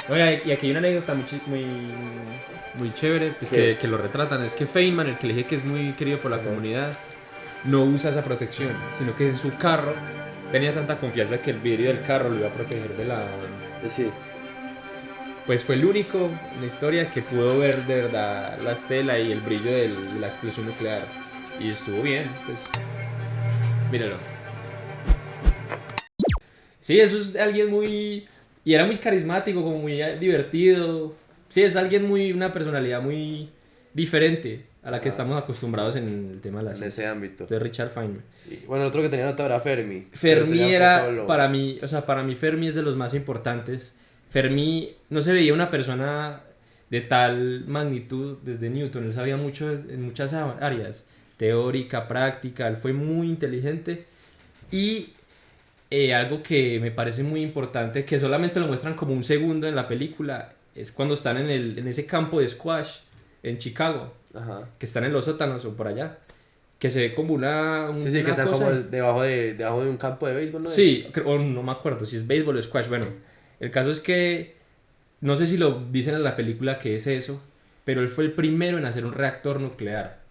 Oye, y aquí hay una anécdota muy chévere, pues que lo retratan. Es que Feynman, el que le dije que es muy querido por la comunidad, no usa esa protección, sino que en su carro tenía tanta confianza que el vidrio del carro lo iba a proteger de la... Sí. Pues fue el único en la historia que pudo ver de verdad la estela y el brillo de la explosión nuclear. Y estuvo bien, pues... Míralo. Sí, eso es alguien muy... Y era muy carismático, como muy divertido. Sí, es alguien una personalidad muy diferente a la que estamos acostumbrados en el tema de la ciencia. En ese ámbito. De Richard Feynman. Y, bueno, el otro que tenía notado era Fermi. Fermi era, para mí Fermi es de los más importantes. Fermi no se veía una persona de tal magnitud desde Newton. Él sabía mucho en muchas áreas. Teórica, práctica, él fue muy inteligente. Y algo que me parece muy importante, que solamente lo muestran como un segundo en la película, es cuando están en ese campo de squash en Chicago. Ajá. Que están en los sótanos o por allá, que se ve como sí, que están como debajo de un campo de béisbol, ¿no? Sí, o no me acuerdo si es béisbol o squash. Bueno, el caso es que no sé si lo dicen en la película que es eso, pero él fue el primero en hacer un reactor nuclear.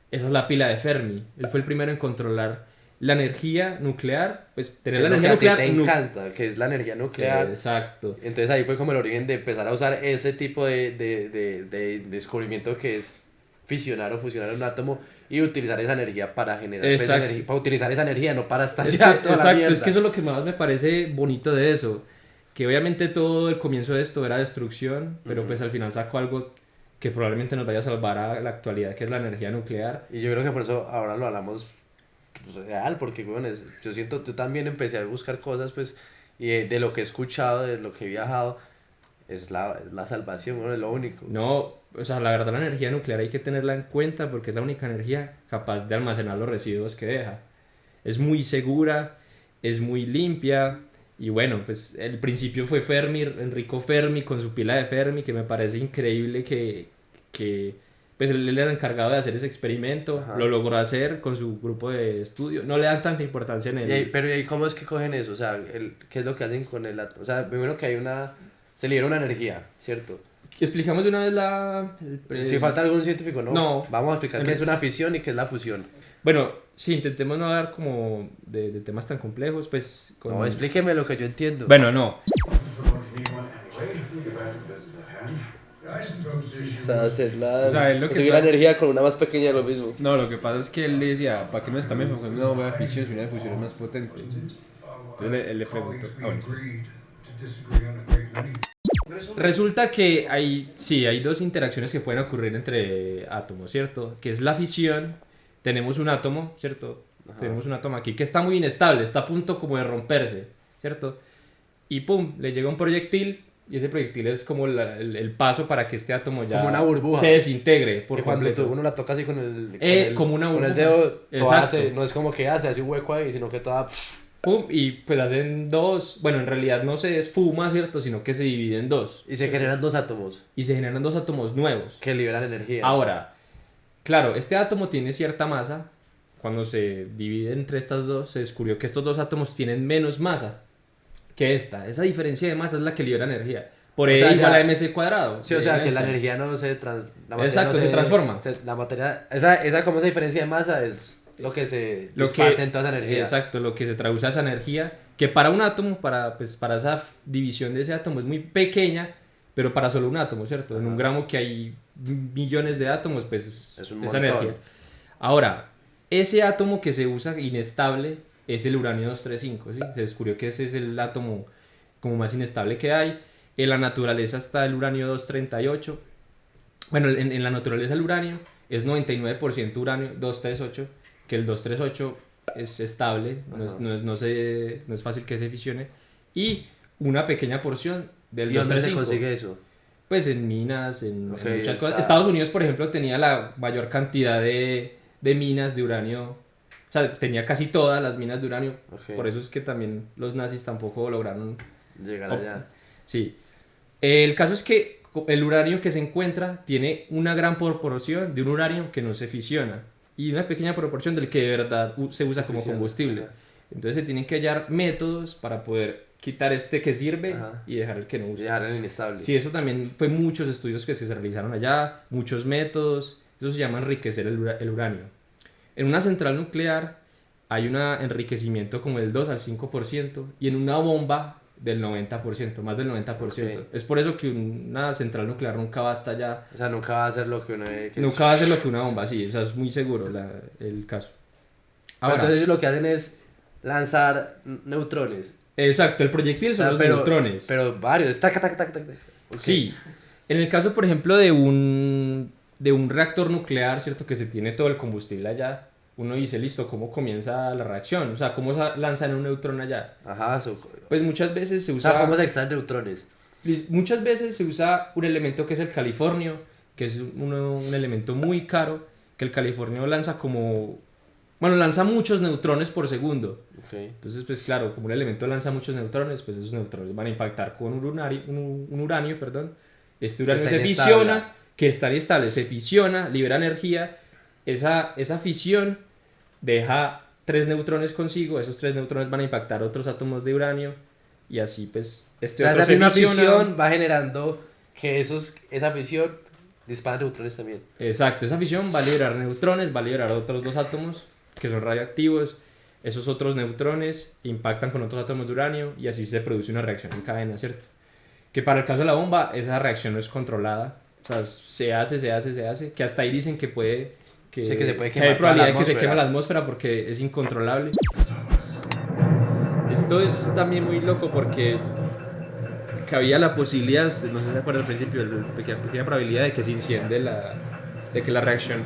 Esa es la pila de Fermi. Él fue el primero en controlar la energía nuclear, pues tener Que la es lo energía que a ti nuclear... te encanta, que es la energía nuclear. Exacto. Entonces ahí fue como el origen de empezar a usar ese tipo de descubrimiento que es fisionar o fusionar un átomo y utilizar esa energía para generar pues, Exacto. para utilizar esa energía, no para Es que, estallar toda la exacto, mierda. es que eso es lo que más me parece bonito de eso. Que obviamente todo el comienzo de esto era destrucción, pero pues al final sacó algo que probablemente nos vaya a salvar a la actualidad, que es la energía nuclear. Y yo creo que por eso ahora lo hablamos real, porque bueno, yo siento, tú también empecé a buscar cosas, pues, y de lo que he escuchado, de lo que he viajado, es la salvación, bueno, es lo único. No, o sea, la verdad la energía nuclear hay que tenerla en cuenta porque es la única energía capaz de almacenar los residuos que deja. Es muy segura, es muy limpia y bueno, pues el principio fue Fermi, Enrico Fermi con su pila de Fermi, que me parece increíble que pues él era encargado de hacer ese experimento, Ajá. lo logró hacer con su grupo de estudio, no le dan tanta importancia en él. Pero ¿y ahí cómo es que cogen eso? O sea, ¿qué es lo que hacen con el átomo? O sea, primero que se libera una energía, ¿cierto? Explicamos de una vez Si falta algún científico, ¿no? No. Vamos a explicar qué es una fisión y qué es la fusión. Bueno, sí, intentemos no hablar como de temas tan complejos, pues... No, explíqueme lo que yo entiendo. Bueno, no. O sea, hacer O sea, él lo que conseguir está- la energía con una más pequeña es lo mismo. No, lo que pasa es que él le decía, ¿para qué no estamos enfocando en una bomba de fisión si una de fusión es más potente? Entonces él le preguntó. Resulta que hay dos interacciones que pueden ocurrir entre átomos, ¿cierto? Que es la fisión. Tenemos un átomo, ¿cierto? Ajá. Tenemos un átomo aquí que está muy inestable, está a punto como de romperse, ¿cierto? Y pum, le llega un proyectil y ese proyectil es como el paso para que este átomo ya Como una burbuja. se desintegre por Que cuando completo. uno la toca así con el Como una con el burbuja. dedo, toda Exacto. no es como que hace un hueco ahí, sino que toda... Pum, y pues hacen dos, bueno, en realidad no se esfuma, ¿cierto? Sino que se divide en dos. Y se generan dos átomos Y se generan dos átomos nuevos. que liberan energía. Ahora, claro, este átomo tiene cierta masa. Cuando se divide entre estas dos, se descubrió que estos dos átomos tienen menos masa que esta. Esa diferencia de masa es la que libera energía. Por O E sea, igual ya- a mc cuadrado. Sí, o de sea, que la Einstein. energía no se... la materia Exacto, no se transforma. La materia... Esa como esa diferencia de masa es lo que se dispersa en toda esa energía. Exacto, lo que se traduce a esa energía, que para un átomo, para esa división de ese átomo es muy pequeña, pero para solo un átomo, ¿cierto? En Ajá. un gramo que hay millones de átomos, pues Es un esa montón. energía. Ahora, ese átomo que se usa inestable es el uranio 235, ¿sí? Se descubrió que ese es el átomo como más inestable que hay. En la naturaleza está el uranio 238. Bueno, en la naturaleza el uranio es 99% uranio 238, que el 238 es estable, no es fácil que se fisione, y una pequeña porción del ¿Y dónde se 235. consigue eso? Pues en minas, en Ok, muchas está- cosas. Estados Unidos, por ejemplo, tenía la mayor cantidad de minas de uranio, o sea, tenía casi todas las minas de uranio, Ok. por eso es que también los nazis tampoco lograron. Llegar Oh. allá. Sí. El caso es que el uranio que se encuentra tiene una gran proporción de un uranio que no se fisiona y una pequeña proporción del que de verdad se usa como Fisiona, combustible. ajá. Entonces se tienen que hallar métodos para poder quitar este que sirve Ajá. y dejar el que no Y usa. dejar el inestable. Sí, eso también fue muchos estudios que se realizaron allá, muchos métodos, eso se llama enriquecer el uranio. En una central nuclear hay un enriquecimiento como del 2 al 5% y en una bomba del 90%, más del 90%. Ok. Es por eso que una central nuclear nunca va hasta allá, O sea, nunca va a ser lo que uno ve que nunca va a ser lo que una bomba, sí, o sea, es muy seguro el caso. Pero Ahora, entonces ellos lo que hacen es lanzar neutrones. exacto, el proyectil O son sea, los neutrones. Pero varios. Tac, tac, tac, tac, tac. Ok. Sí, en el caso, por ejemplo, de un reactor nuclear, ¿cierto? Que se tiene todo el combustible allá, uno dice, listo, ¿cómo comienza la reacción? O sea, ¿cómo lanzan un neutrón allá? Ajá, Pues muchas veces se o sea, usa, ¿cómo se extraen neutrones? muchas veces se usa un elemento que es el californio, que es un elemento muy caro, que el californio lanza lanza muchos neutrones por segundo. Ok. Entonces, pues claro, como un elemento lanza muchos neutrones, pues esos neutrones van a impactar con un uranio, perdón. Este uranio está se inestable. fisiona, que está inestable, se fisiona, libera energía. Esa fisión deja 3 neutrones consigo, esos 3 neutrones van a impactar otros átomos de uranio y así pues O sea, otro esa se misma fisiona. fisión va generando que esa fisión dispara neutrones también. Exacto, esa fisión va a liberar neutrones, va a liberar otros 2 átomos que son radioactivos. esos otros neutrones impactan con otros átomos de uranio y así se produce una reacción en cadena, ¿cierto? Que para el caso de la bomba, esa reacción no es controlada. O sea, se hace, que hasta ahí dicen que puede... Que, Sí, que se puede que hay quemar toda la probabilidad de que se atmósfera. queme la atmósfera porque es incontrolable. Esto es también muy loco porque que había la posibilidad, no sé si se acuerda al principio, la pequeña probabilidad de que se enciende de que la reacción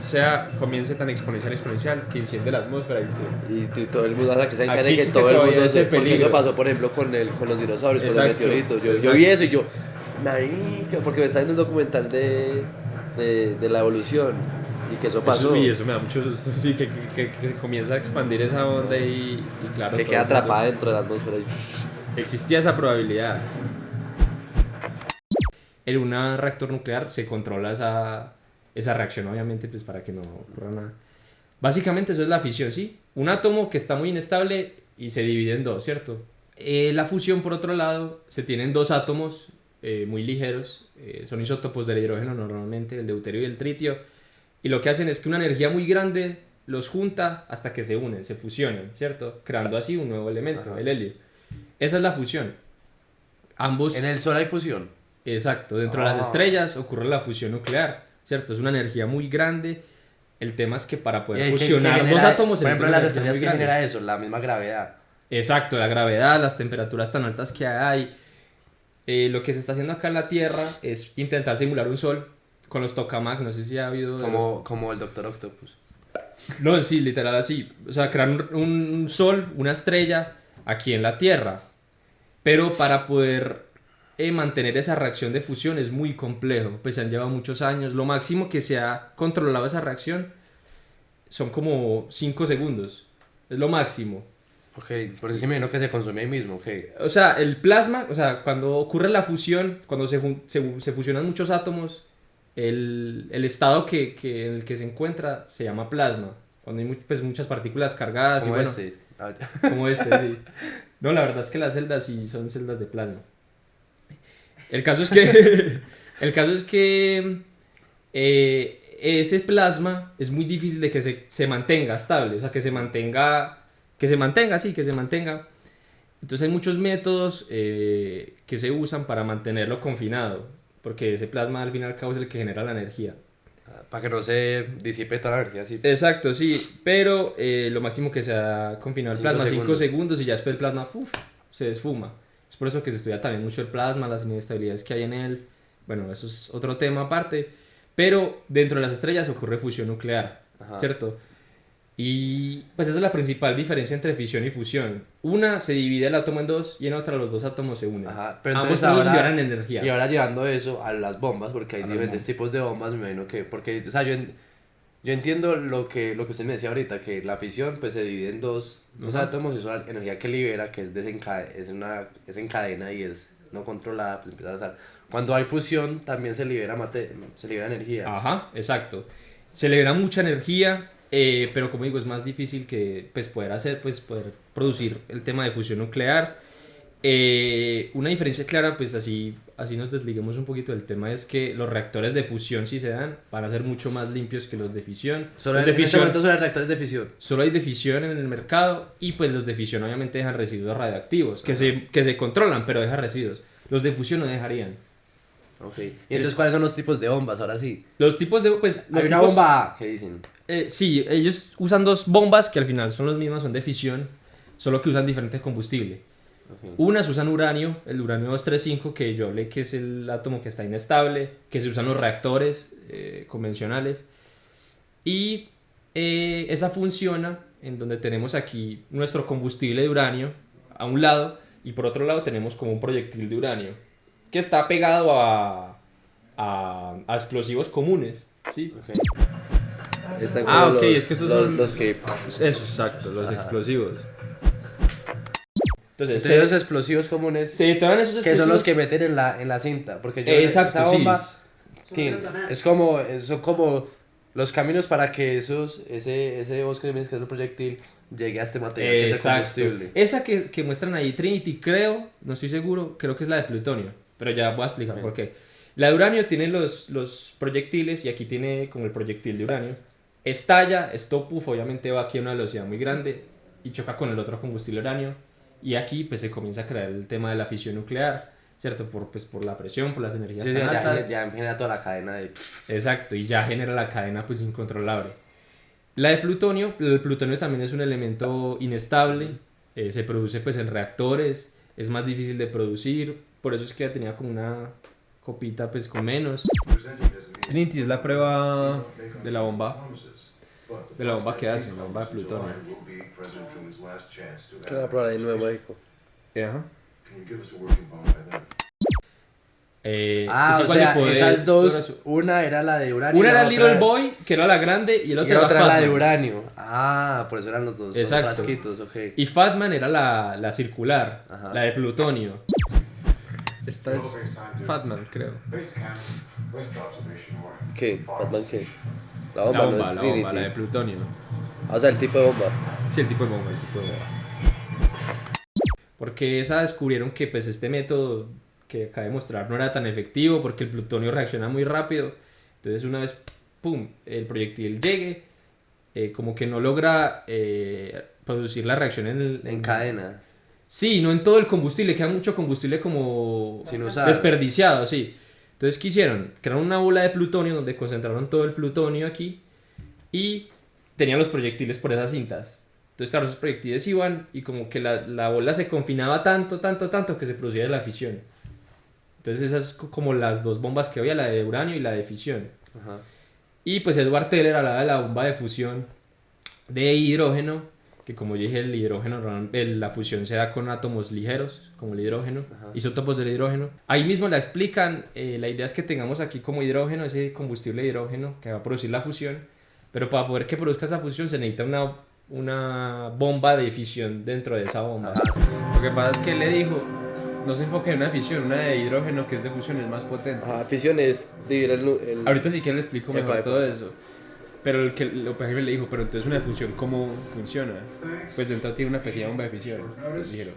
comience tan exponencial que enciende la atmósfera Y todo el mundo hasta que se encarga Aquí que existe todo el todavía mundo ese porque peligro. eso pasó por ejemplo con los dinosaurios, con los Exacto, meteoritos. Yo exacto. vi eso y yo, marica, porque me está viendo un documental de la evolución y que eso pasó. Y eso me da mucho susto, sí, que comienza a expandir esa onda y claro. Que todo queda el mundo- atrapada dentro de la atmósfera. Y... Existía esa probabilidad. En un reactor nuclear se controla esa reacción, obviamente, pues para que no ocurra nada. Básicamente eso es la fisión, ¿sí? Un átomo que está muy inestable y se divide en dos, ¿cierto? La fusión, por otro lado, se tienen dos átomos muy ligeros, son isótopos del hidrógeno normalmente, el deuterio y el tritio, y lo que hacen es que una energía muy grande los junta hasta que se unen, se fusionan, ¿cierto? Creando así un nuevo elemento, Ajá. el helio. Esa es la fusión. Ambos... En el Sol hay fusión. Exacto, dentro de Ah. las estrellas ocurre la fusión nuclear, ¿cierto? Es una energía muy grande. El tema es que para poder ¿Qué fusionar dos genera- átomos por se ejemplo, necesita en las una estrellas, energía ¿qué muy grande. genera eso? La misma gravedad. Exacto, la gravedad, las temperaturas tan altas que hay. Lo que se está haciendo acá en la Tierra es intentar simular un sol con los tokamak, no sé si ha habido... de Como el Doctor Octopus. No, sí, literal así. O sea, crear un sol, una estrella aquí en la Tierra. Pero para poder mantener esa reacción de fusión es muy complejo. Pues se han llevado muchos años. Lo máximo que se ha controlado esa reacción son como 5 segundos. Es lo máximo. Ok, por eso sí me imagino que se consume ahí mismo, ok. O sea, el plasma, o sea, cuando ocurre la fusión, cuando se fusionan muchos átomos, el estado en el que se encuentra se llama plasma. Cuando hay pues, muchas partículas cargadas. Como y bueno, este. Ah, como este, sí. No, la verdad es que las celdas sí son celdas de plasma. El caso es que, el caso es que ese plasma es muy difícil de que se mantenga estable, o sea, que se mantenga, sí, que se mantenga. Entonces hay muchos métodos que se usan para mantenerlo confinado, porque ese plasma al fin y al cabo es el que genera la energía. para que no se disipe toda la energía así. Exacto, sí, pero lo máximo que se ha confinado el 5 plasma, 5 segundos. segundos y ya después el plasma se desfuma. Es por eso que se estudia también mucho el plasma, las inestabilidades que hay en él. Bueno, eso es otro tema aparte. Pero dentro de las estrellas ocurre fusión nuclear, Ajá. ¿cierto? Y pues esa es la principal diferencia entre fisión y fusión. Una se divide el átomo en dos y en otra los dos átomos se unen. Ajá, pero Ambos entonces átomos ahora, liberan energía. y ahora llevando eso a las bombas, porque hay A las diferentes bombas. tipos de bombas, me imagino que, porque, o sea, yo entiendo lo que usted me decía ahorita, que la fisión pues se divide en dos Ajá. átomos y es una energía que libera, que es es en cadena y es no controlada, pues empieza a pasar. Cuando hay fusión también se libera energía. Ajá, exacto. Se libera mucha energía, pero como digo, es más difícil que pues, poder producir el tema de fusión nuclear. Una diferencia clara, pues así nos desliguemos un poquito del tema, es que los reactores de fusión, si se dan, van a ser mucho más limpios que los de fisión. Solo Los en de este fisión, momento son reactores de fisión. solo hay de fisión en el mercado y pues los de fisión obviamente dejan residuos radioactivos, que se controlan, pero dejan residuos. Los de fusión no dejarían. Ok. Y entonces, ¿cuáles son los tipos de bombas? Ahora sí. Los tipos de... Pues, los Hay una tipos- bomba A, ¿qué dicen? Sí, ellos usan dos bombas que al final son las mismas, son de fisión, solo que usan diferentes combustibles. Ok. Unas usan uranio, el uranio 235, que yo hablé que es el átomo que está inestable, que se usan los reactores convencionales. Y esa funciona en donde tenemos aquí nuestro combustible de uranio a un lado y por otro lado tenemos como un proyectil de uranio que está pegado a explosivos comunes, ¿sí? Ok. Están Ah, como ok, es que estos son- los que... Eso, exacto, los Ajá. explosivos. Entonces, Entonces, los explosivos comunes, se detonan esos que son los explosivos. que meten en la cinta. Porque yo Exacto, esa sí. bomba, sí, son como los caminos para que ese bosque de que es el proyectil llegue a este material que es el Exacto. combustible. Esa que muestran ahí, Trinity, creo, no estoy seguro, creo que es la de plutonio, pero ya voy a explicar Ok. por qué. La de uranio tiene los proyectiles y aquí tiene como el proyectil de uranio. Estalla, esto obviamente va aquí a una velocidad muy grande, y choca con el otro combustible uranio. Y aquí pues se comienza a crear el tema de la fisión nuclear, ¿cierto? Por la presión, por las energías Sí, tan altas. ya genera toda la cadena de... Exacto, y ya genera la cadena pues incontrolable. La de plutonio, el plutonio también es un elemento inestable, se produce pues en reactores, es más difícil de producir, por eso es que tenía como una copita pues con menos. El INTI es la prueba de la bomba que hacen, la bomba de plutonio. Que la prueba de Nuevo México. Ajá. O sea, esas dos, una era la de uranio. Una y la era otra Little Boy, que era la grande, y el y otro la era otra era la de Fatman. uranio. Ah, por eso eran los dos Exacto. frasquitos, ok. Y Fatman era la circular, Ajá. la de plutonio. Esta es Fatman, creo. ¿Qué? ¿Fatman qué? La La bomba, no bomba, es la Trinity. bomba, la de plutonio. O sea, el tipo de bomba. Sí, el tipo de bomba, el tipo de bomba. Porque esa descubrieron que pues este método que acaba de mostrar no era tan efectivo porque el plutonio reacciona muy rápido. Entonces una vez, pum, el proyectil llegue, como que no logra producir la reacción En cadena. Sí, no en todo el combustible, queda mucho combustible como Sin usar. desperdiciado, sí. Entonces, ¿qué hicieron? Crearon una bola de plutonio donde concentraron todo el plutonio aquí y tenían los proyectiles por esas cintas. Entonces, claro, esos proyectiles iban y como que la bola se confinaba tanto que se producía la fisión. Entonces, esas como las dos bombas que había, la de uranio y la de fisión. Ajá. Y pues Edward Teller hablaba de la bomba de fusión de hidrógeno, que como yo dije, el hidrógeno, la fusión se da con átomos ligeros, como el hidrógeno, Ajá. isótopos del hidrógeno. Ahí mismo la explican, la idea es que tengamos aquí como hidrógeno, ese combustible de hidrógeno que va a producir la fusión, pero para poder que produzca esa fusión se necesita una bomba de fisión dentro de esa bomba. Ajá. Lo que pasa es que él le dijo, no se enfoque en una fisión, una de hidrógeno que es de fusión es más potente. Ajá, fisión es dividir el... Ahorita sí que le explico mejor Epa. todo eso. Pero el que lo que le dijo, pero entonces una fusión, ¿cómo funciona? Pues dentro tiene una pequeña bomba de fisión. Entonces dijeron,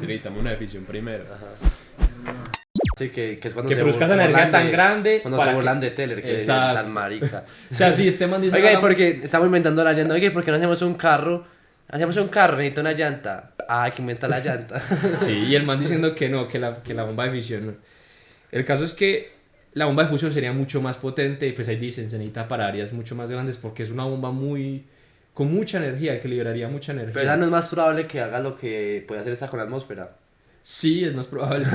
necesitamos una de fisión primero. Sí, que es cuando Que se produzca esa burlan energía tan de- grande. Cuando para se que- burlan de Teller, que es Exacto. tan marica. O sea, sí, este man dice... Oiga, ¿y "Ah, porque estamos inventando la llanta? Oiga, ¿y por qué no hacemos un carro? Hacemos un carro, necesita una llanta. Ah, hay que inventar la llanta. Sí, y el man diciendo que no, que la bomba de fisión no. El caso es que la bomba de fusión sería mucho más potente y pues ahí dicen, se necesita para áreas mucho más grandes porque es una bomba con mucha energía, que liberaría mucha energía. Pero esa no es más probable que haga lo que puede hacer esta con la atmósfera. Sí, es más probable.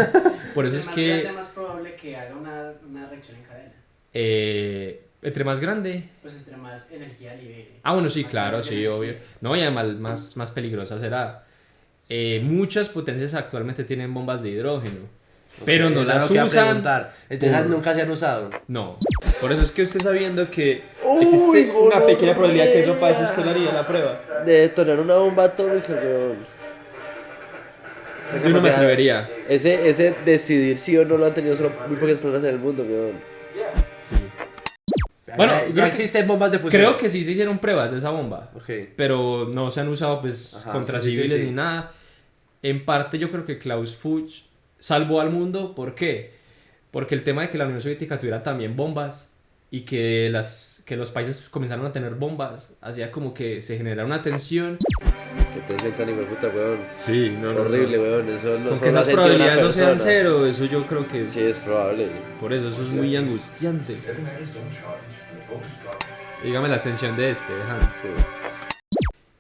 Por eso es que más probable que haga una reacción en cadena. entre más grande... Pues entre más energía libere. Ah, bueno, sí, Más claro, energía sí, libere. obvio. No, y además más peligrosa será. Muchas potencias actualmente tienen bombas de hidrógeno. Pero no Eso es las lo que iba a usan. preguntar. Entonces por- nunca se han usado. No. Por eso es que usted sabiendo que Uy, existe una gonorrea. pequeña probabilidad que eso pase, usted le haría la prueba. De detonar una bomba atómica, weón. Yo no me atrevería. Ese decidir sí o no lo han tenido solo muy pocas personas en el mundo, weón. Sí. Bueno, Ya creo que- existen bombas de fusión. Creo que sí se hicieron pruebas de esa bomba. Ok. Pero no se han usado pues Ajá, contra sí, sí, civiles sí. ni nada. En parte yo creo que Klaus Fuchs salvó al mundo. ¿Por qué? Porque el tema de que la Unión Soviética tuviera también bombas y que los países comenzaron a tener bombas hacía como que se generara una tensión. Que te sientan hijo de puta, weón. Sí, no, Horrible, weón. Eso no Con solo que esas ha sentido una probabilidades no sean persona. cero, eso yo creo que Sí, es probable. Por eso es muy angustiante. Dígame la atención de Hans.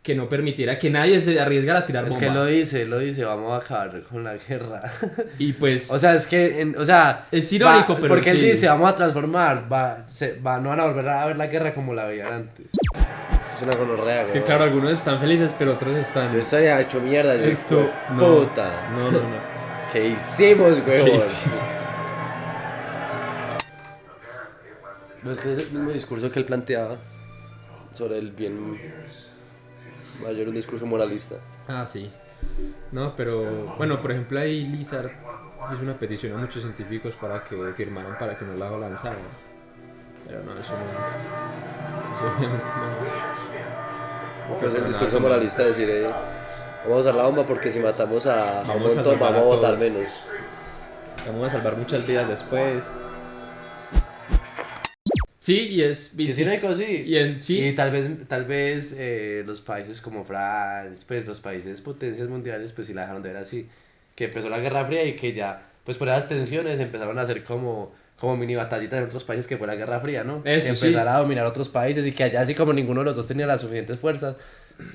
Que no permitiera que nadie se arriesgara a tirar Es bomba. que lo dice, vamos a acabar con la guerra. Y pues O sea, es que, es irónico, pero porque sí. él dice, vamos a transformar, no van a volver a ver la guerra como la veían antes. Es una gonorrea, Es que weón. claro, algunos están felices, pero otros están... Yo estaría hecho mierda, yo Esto, hijo de no. puta. No. ¿Qué hicimos, weón? ¿Qué hicimos? Este es el mismo discurso que él planteaba sobre el bien mayor, un discurso moralista. Ah, sí. No, pero... Bueno, por ejemplo, ahí Lizard hizo una petición a muchos científicos para que firmaran para que no la lanzaran. Pero no, eso no... Eso obviamente no... Pues el Pero discurso nada, moralista decir, vamos a usar la bomba porque si matamos a un Vamos a montón, salvar a vamos a votar todos. menos. Vamos a salvar muchas vidas después. Sí, y es... Que sí, Nico, sí. Sí. Y tal vez los países como Francia, pues los países potencias mundiales, pues sí la dejaron de ver así. Que empezó la Guerra Fría y que ya, pues por esas tensiones empezaron a hacer como mini batallitas en otros países que fue la Guerra Fría, ¿no? Eso, que empezar a dominar otros países y que allá así como ninguno de los dos tenía las suficientes fuerzas,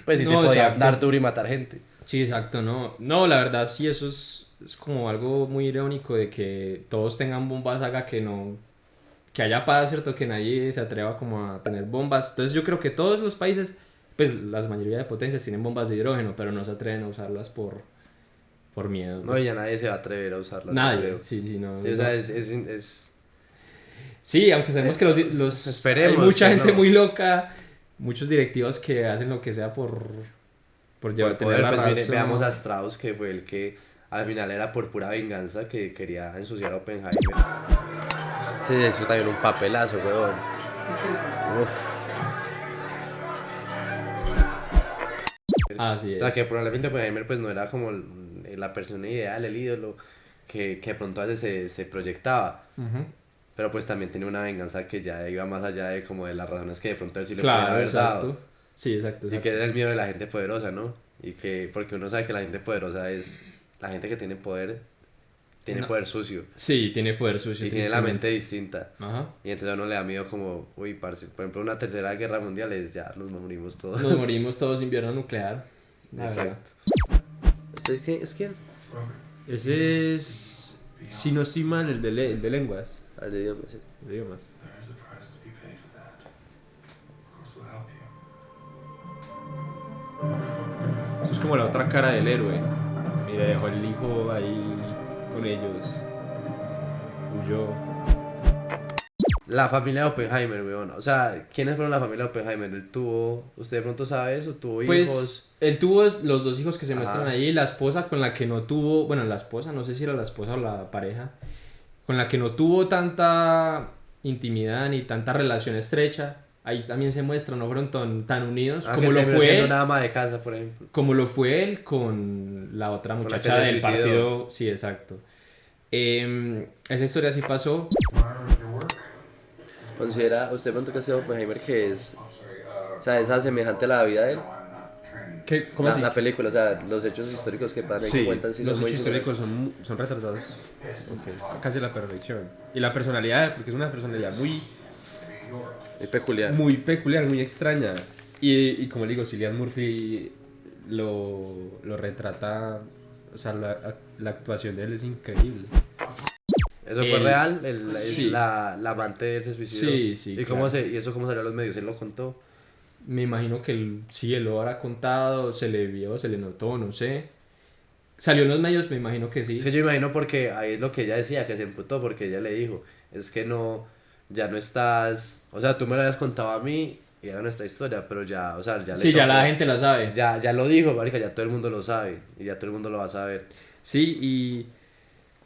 pues sí se podía dar duro y matar gente. Sí, exacto, no. No, la verdad sí, eso es como algo muy irónico de que todos tengan bombas, haga que haya paz, ¿cierto? Que nadie se atreva como a tener bombas. Entonces yo creo que todos los países, pues la mayoría de potencias tienen bombas de hidrógeno, pero no se atreven a usarlas por miedo. No, y ya nadie se va a atrever a usarlas. Nadie, sí, no. Sí, o no. sea, es... Sí, aunque sabemos que esperemos, hay mucha gente no. muy loca, muchos directivos que hacen lo que sea por tener Poder, la pues, razón. mire, veamos a Strauss, que fue el que al final era por pura venganza que quería ensuciar a Oppenheimer. Sí, eso también un papelazo, weón. Uf. Así es. O sea, que probablemente Oppenheimer pues no era como la persona ideal, el ídolo que de pronto a veces se proyectaba. Ujú. Pero pues también tenía una venganza que ya iba más allá de como de las razones que de pronto él sí le Claro, podía haber exacto. dado. Sí, exacto. Y que era el miedo de la gente poderosa, ¿no? Y que, porque uno sabe que la gente poderosa es la gente que tiene poder poder sucio. Sí, tiene poder sucio. Y tiene la mente distinta. Ajá. Y entonces a uno le da miedo como, uy, parce, por ejemplo, una tercera guerra mundial es ya nos morimos todos. Nos morimos todos, invierno nuclear. Exacto. ¿Es quién? Ese es, si no estoy mal, el de lenguas. Al de idiomas, sí. De idiomas. There is a price to be paid for that. Of course, we'll help you. Eso es como la otra cara del héroe. Mira, dejó el hijo ahí con ellos. Huyó. La familia de Oppenheimer, weón. O sea, ¿quiénes fueron la familia de Oppenheimer? Él tuvo, ¿usted de pronto sabe eso? ¿Tuvo hijos? Pues él tuvo los dos hijos que se muestran Ajá. ahí, la esposa con la que no tuvo, bueno, la esposa, no sé si era la esposa o la pareja, con la que no tuvo tanta intimidad ni tanta relación estrecha. Ahí también se muestra, no fueron tan unidos Ah, como que lo terminó fue siendo él, una ama de casa, por ejemplo. como lo fue él con la otra Con la muchacha que se del suicidó. partido. Sí, exacto. Esa historia sí pasó. ¿Considera usted pronto que ha sido Oppenheimer que es, o sea, es semejante a la vida de él? ¿Cómo así? La película, o sea, los hechos históricos que pasan Sí, que cuentan sí los son muy hechos similares. históricos son retratados casi a la perfección. Y la personalidad, porque es una personalidad muy Es peculiar. muy peculiar, muy extraña. Y como le digo, Cillian Murphy lo retrata, o sea, la actuación de él es increíble. ¿Eso fue real? Sí. La amante de él se suicidó. Sí, sí, ¿Y y eso cómo salió a los medios? ¿Él lo contó? Me imagino que él lo habrá contado, se le vio, se le notó, no sé. ¿Salió en los medios? Me imagino que sí. Sí, yo imagino porque ahí es lo que ella decía, que se emputó porque ella le dijo, es que no, ya no estás, o sea, tú me lo habías contado a mí y era nuestra historia, pero ya, o sea, ya le Sí, ya tocó. la gente la sabe. Ya lo dijo, marica, ya todo el mundo lo sabe y ya todo el mundo lo va a saber. Sí, y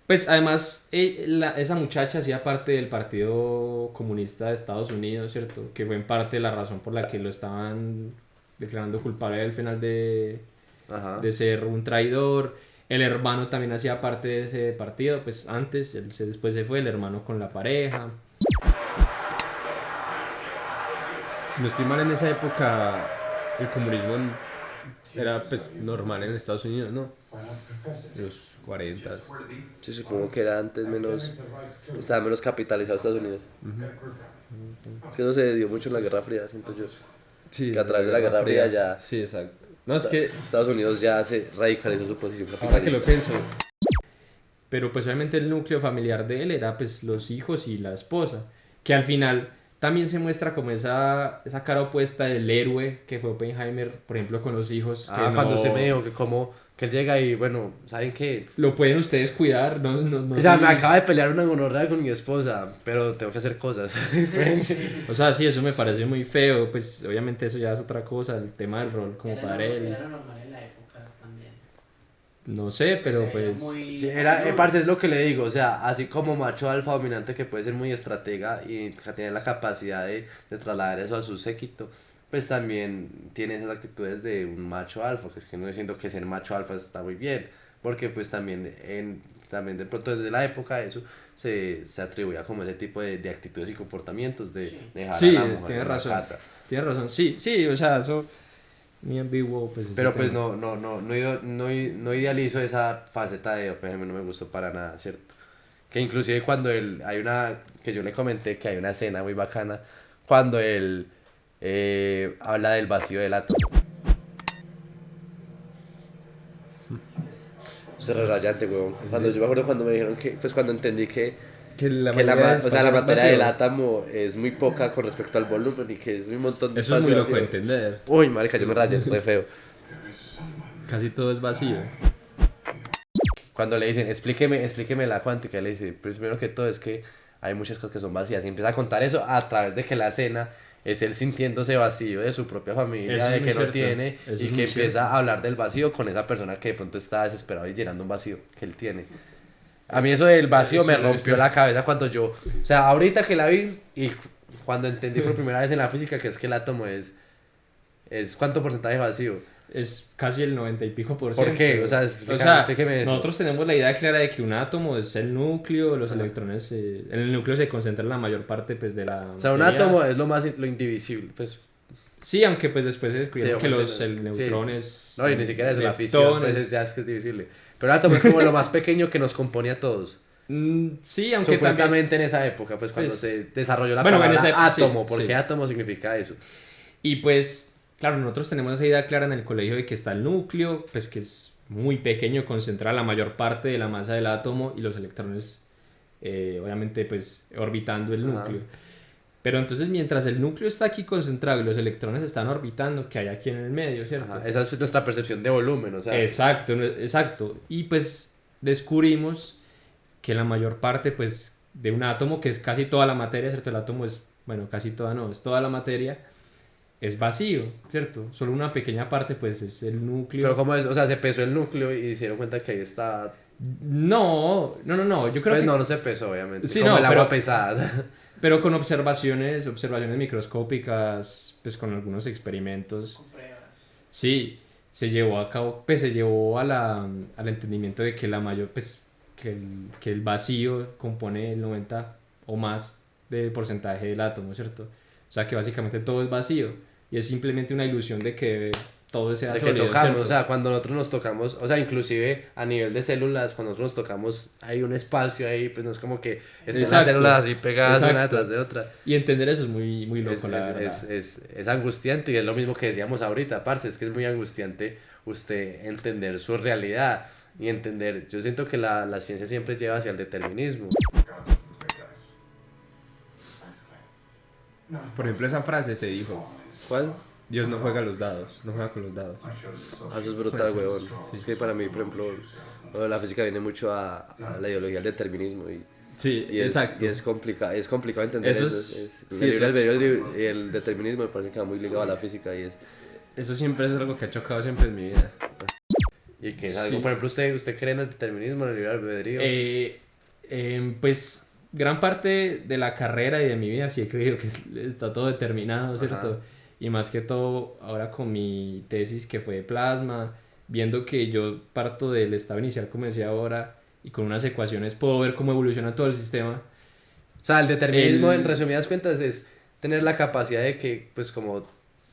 pues además esa muchacha hacía parte del Partido Comunista de Estados Unidos, ¿cierto? Que fue en parte la razón por la que lo estaban declarando culpable al final Ajá. de ser un traidor. El hermano también hacía parte de ese partido, pues antes, después se fue el hermano con la pareja. Si no estoy mal, en esa época el comunismo era pues normal en Estados Unidos, ¿no? Los 40. Sí, supongo que era antes estaba menos capitalizado Estados Unidos. Es que eso se dio mucho en la Guerra Fría, siento yo. Sí, Que a través de la Guerra Fría ya Sí, exacto. No, es que Estados Unidos ya se radicalizó su posición ahora que lo capitalista. pienso. Pero pues obviamente el núcleo familiar de él era pues los hijos y la esposa. Que al final también se muestra como esa cara opuesta del héroe que fue Oppenheimer, por ejemplo, con los hijos. Que Cuando no- usted me dijo que él llega y bueno, ¿saben qué? Lo pueden ustedes cuidar, no O sea, sé. me acaba de pelear una gonorrea con mi esposa, pero tengo que hacer cosas. O sea, sí, eso me parece muy feo. Pues obviamente eso ya es otra cosa, el tema del rol como Era padre. era normal en la época también. No sé, pero Se veía pues... muy- Sí, parce, es lo que le digo, o sea, así como macho alfa dominante que puede ser muy estratega y que tiene la capacidad de trasladar eso a su séquito, pues también tiene esas actitudes de un macho alfa, que es que no diciendo que ser macho alfa está muy bien, porque pues también también de pronto desde la época de eso se atribuía como ese tipo de actitudes y comportamientos de dejar Sí, a la mujer tienes en la razón. casa. Tienes razón, sí, sí, o sea, eso muy ambiguo, pues. ese Pero pues tema. no idealizo esa faceta de Oppenheimer, no me gustó para nada, ¿cierto? Que inclusive cuando hay una, que yo le comenté que hay una escena muy bacana, cuando él habla del vacío del átomo. Eso es re rayante, weón. Yo me acuerdo cuando me dijeron que, pues cuando entendí que la que mayoría del o sea, la espacio es materia vacío. del átomo es muy poca con respecto al volumen y que es un montón de Eso es muy espacio loco de vacío. entender. Uy, marica, yo me rayé, es re feo. Casi todo es vacío. Cuando le dicen, explíqueme la cuántica, él le dice, primero que todo es que hay muchas cosas que son vacías. Y empieza a contar eso a través de que la escena es él sintiéndose vacío de su propia familia, Eso es de muy que no cierto. tiene, Eso es y muy que cierto. empieza a hablar del vacío con esa persona que de pronto está desesperado y llenando un vacío que él tiene. A mí eso del vacío me Eso rompió es- la cabeza cuando yo, o sea, ahorita que la vi y cuando entendí por primera vez en la física que es que el átomo es ¿cuánto porcentaje vacío? Es casi el 90 y pico por ciento. ¿Por qué? O sea, explíqueme eso. nosotros tenemos la idea clara de que un átomo es el núcleo, los electrones, en el núcleo se concentra la mayor parte pues de la O sea, un materia. átomo es lo indivisible, pues. Sí, aunque pues después se descubrieron Sí, que obviamente, el sí. neutrones... No, y ni siquiera eso, la fisión, leptones. pues ya es que es divisible. Pero el átomo es como lo más pequeño que nos compone a todos. Sí, aunque Supuestamente en esa época, pues cuando pues, se desarrolló la bueno, en palabra esa- sí, átomo, ¿por sí. qué átomo significa eso? Y pues, claro, nosotros tenemos esa idea clara en el colegio de que está el núcleo, pues que es muy pequeño, concentra la mayor parte de la masa del átomo y los electrones, obviamente, pues orbitando el Ajá. núcleo. Pero entonces, mientras el núcleo está aquí concentrado y los electrones están orbitando, que hay aquí en el medio, ¿cierto? Ajá, esa es nuestra percepción de volumen, o sea. Exacto, exacto. Y pues descubrimos que la mayor parte, pues, de un átomo, que es casi toda la materia, ¿cierto? El átomo es, bueno, casi toda no, es toda la materia, es vacío, ¿cierto? Solo una pequeña parte, pues, es el núcleo. Pero como es, o sea, se pesó el núcleo y se dieron cuenta que ahí está. No, yo creo Pues que... no se pesó, obviamente. Sí, como no, el agua pero- pesada. Pero con observaciones microscópicas, pues con algunos experimentos, Con pruebas. sí, se llevó a cabo, pues se llevó al entendimiento de que la mayor, pues, que el vacío compone el 90 o más del porcentaje del átomo, ¿cierto? O sea que básicamente todo es vacío y es simplemente una ilusión de que todo sea De que sólido, tocamos, ¿cierto? o sea, cuando nosotros nos tocamos, o sea, inclusive a nivel de células, cuando nosotros nos tocamos, hay un espacio ahí, pues no es como que están las Exacto, células así pegadas una exacto. detrás de otra. Y entender eso es muy, muy loco, la verdad. Es angustiante y es lo mismo que decíamos ahorita, parce, es que es muy angustiante usted entender su realidad y entender, yo siento que la ciencia siempre lleva hacia el determinismo. Por ejemplo, esa frase se dijo: ¿Cuál? Dios no juega los dados, no juega con los dados. Ah, eso es brutal, huevón. Es que para mí, por ejemplo, lo de la física viene mucho a la ideología del determinismo Sí, exacto. y es complicado entender Eso eso. es- El sí, libre eso- albedrío y el determinismo me parece que va muy ligado a la física Eso siempre es algo que ha chocado siempre en mi vida. y que es algo, Sí. por ejemplo, usted cree en el determinismo, en el libre albedrío. Pues gran parte de la carrera y de mi vida sí he creído que está todo determinado, ¿cierto? Ajá. Y más que todo ahora con mi tesis que fue de plasma, viendo que yo parto del estado inicial como decía ahora y con unas ecuaciones puedo ver cómo evoluciona todo el sistema. O sea, el determinismo, el- en resumidas cuentas, es tener la capacidad de que, pues, como...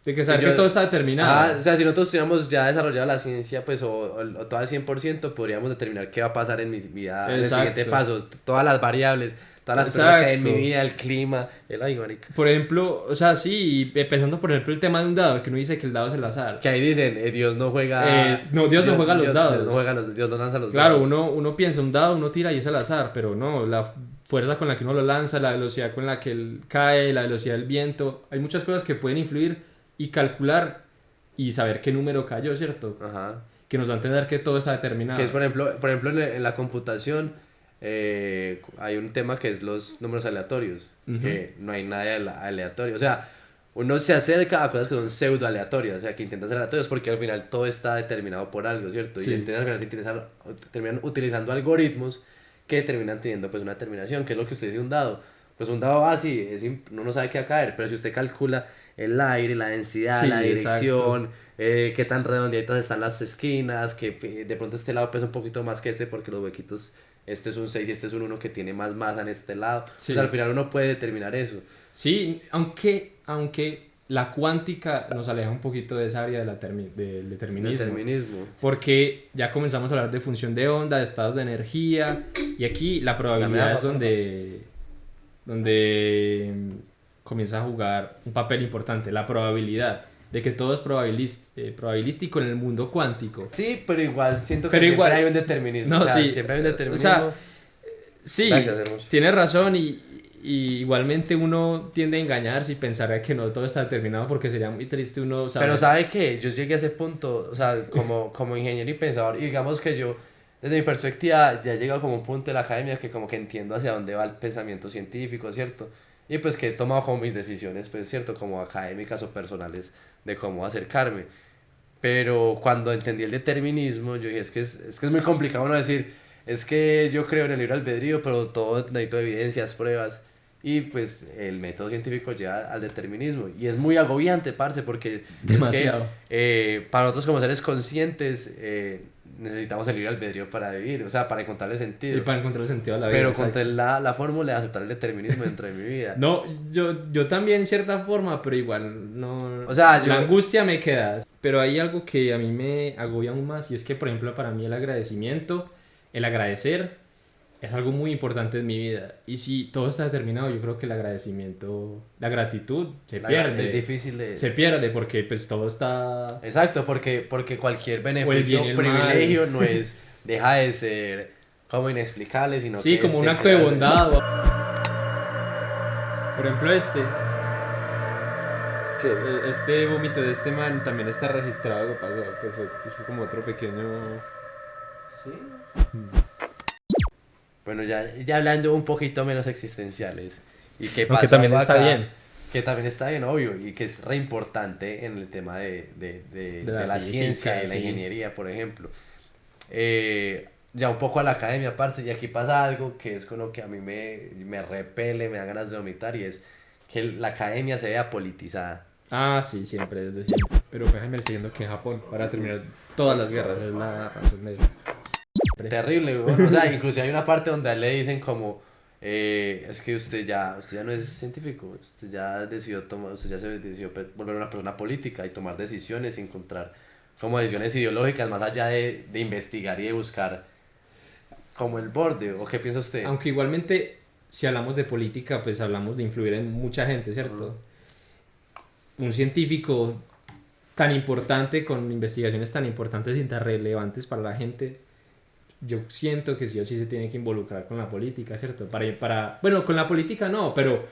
De que Si saber yo- que todo está determinado. O sea, si nosotros tuviéramos ya desarrollado la ciencia, pues, o todo al 100%, podríamos determinar qué va a pasar en mi vida en el Exacto. siguiente paso. Todas las variables, todas las cosas que hay en mi Exacto. vida, el clima, ay, marica. Por ejemplo, o sea, sí, y pensando por ejemplo el tema de un dado, que uno dice que el dado es el azar. Que ahí dicen, Dios no juega... No, Dios no juega los dados. Dios no lanza los Claro, dados. uno piensa un dado, uno tira y es al azar, pero no, la fuerza con la que uno lo lanza, la velocidad con la que él cae, la velocidad del viento, hay muchas cosas que pueden influir y calcular y saber qué número cayó, ¿cierto? Ajá. Que nos da a entender que todo está determinado. Que es, por ejemplo en la computación hay un tema que es los números aleatorios, Ujú. que no hay nada aleatorio. O sea, uno se acerca a cosas que son pseudo aleatorias, o sea, que intentan ser aleatorios porque al final todo está determinado por algo, ¿cierto? Sí. Y entonces al final terminan utilizando algoritmos que terminan teniendo pues una determinación, que es lo que usted dice un dado. Pues un dado así, uno no sabe qué va a caer, pero si usted calcula el aire, la densidad, Sí, la dirección, exacto. qué tan redonditas están las esquinas, que de pronto este lado pesa un poquito más que este porque los huequitos este es un 6 y este es un 1 que tiene más masa en este lado. Sí. Pues al final uno puede determinar eso. Sí, aunque la cuántica nos aleja un poquito de esa área del determinismo. Determinismo. Porque ya comenzamos a hablar de función de onda, de estados de energía, y aquí la probabilidad es donde comienza a jugar un papel importante, la probabilidad de que todo es probabilístico en el mundo cuántico. Sí, pero igual siento que Pero siempre igual- hay un determinismo. No, o sea, sí. siempre hay un determinismo. O sea, sí, Gracias, hermoso. tienes razón y igualmente uno tiende a engañarse y pensar que no todo está determinado porque sería muy triste uno saber. Pero ¿sabe qué? Yo llegué a ese punto, o sea, como ingeniero y pensador, y digamos que yo, desde mi perspectiva, ya he llegado como a un punto de la academia que como que entiendo hacia dónde va el pensamiento científico, ¿cierto? Y pues que he tomado como mis decisiones, pues, ¿cierto? Como académicas o personales de cómo acercarme. Pero cuando entendí el determinismo, yo dije, es que es muy complicado uno decir, es que yo creo en el libre albedrío, pero todo necesito evidencias, pruebas. Y pues el método científico lleva al determinismo. Y es muy agobiante, parce, porque Demasiado. es que para nosotros como seres conscientes necesitamos el libre albedrío para vivir, o sea, para encontrarle sentido. Y para encontrar el sentido de la vida. Pero exacto. encontré la fórmula de aceptar el determinismo dentro de mi vida. No, yo también en cierta forma, pero igual no... O sea, la angustia me queda. Pero hay algo que a mí me agobia aún más y es que, por ejemplo, para mí el agradecimiento, el agradecer, es algo muy importante en mi vida. Y si todo está determinado, yo creo que el agradecimiento, la gratitud se pierde. Es difícil de... Se pierde porque pues todo está... Exacto, porque cualquier bien beneficio y o el privilegio mal. no es, deja de ser como inexplicable, sino Sí, que como un se acto de crea- bondad. Por ejemplo, este vómito de este man también está registrado, que pasó, pues fue como otro pequeño... Sí. Bueno, ya hablando un poquito menos existenciales. Y que Aunque pasó también algo está acá, bien. que también está bien, obvio, y que es re importante en el tema de la la física, ciencia y la sí. ingeniería, por ejemplo. Ya un poco a la academia, parce, y aquí pasa algo que es con lo que a mí me repele, me da ganas de vomitar, y es que la academia se vea politizada. Ah, sí, siempre, desde siempre. Pero déjame diciendo que en Japón, para terminar todas las guerras, es la razón de... Terrible, weón. O sea, incluso hay una parte donde a él le dicen como, es que usted ya no es científico, usted ya decidió volver una persona política y tomar decisiones y encontrar como decisiones ideológicas más allá de investigar y de buscar como el borde. ¿O qué piensa usted? Aunque igualmente, si hablamos de política, pues hablamos de influir en mucha gente, ¿cierto? Un científico tan importante, con investigaciones tan importantes y tan relevantes para la gente, yo siento que sí o sí se tiene que involucrar con la política, ¿cierto? Bueno, con la política no, pero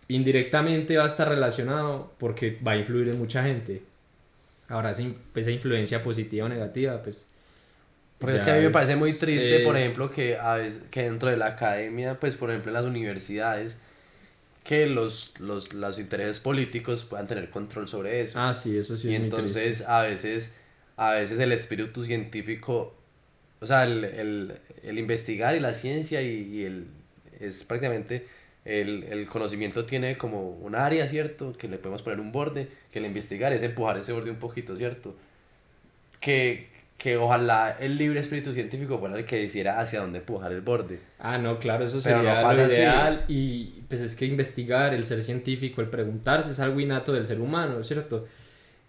indirectamente va a estar relacionado porque va a influir en mucha gente. Ahora, esa influencia positiva o negativa, pues... Porque es ya que a mí me parece muy triste, por es- ejemplo, que a veces, que dentro de la academia, pues por ejemplo en las universidades, que los intereses políticos puedan tener control sobre eso. Ah, sí, eso sí Y es muy entonces triste. a veces el espíritu científico, o sea, el investigar y la ciencia es prácticamente el conocimiento tiene como un área, ¿cierto? Que le podemos poner un borde, que el investigar es empujar ese borde un poquito, ¿cierto? Que ojalá el libre espíritu científico fuera el que decidiera hacia dónde empujar el borde. Ah, no, claro, eso Pero sería no pasa lo así. ideal y pues es que investigar, el ser científico, el preguntarse es algo innato del ser humano, ¿cierto?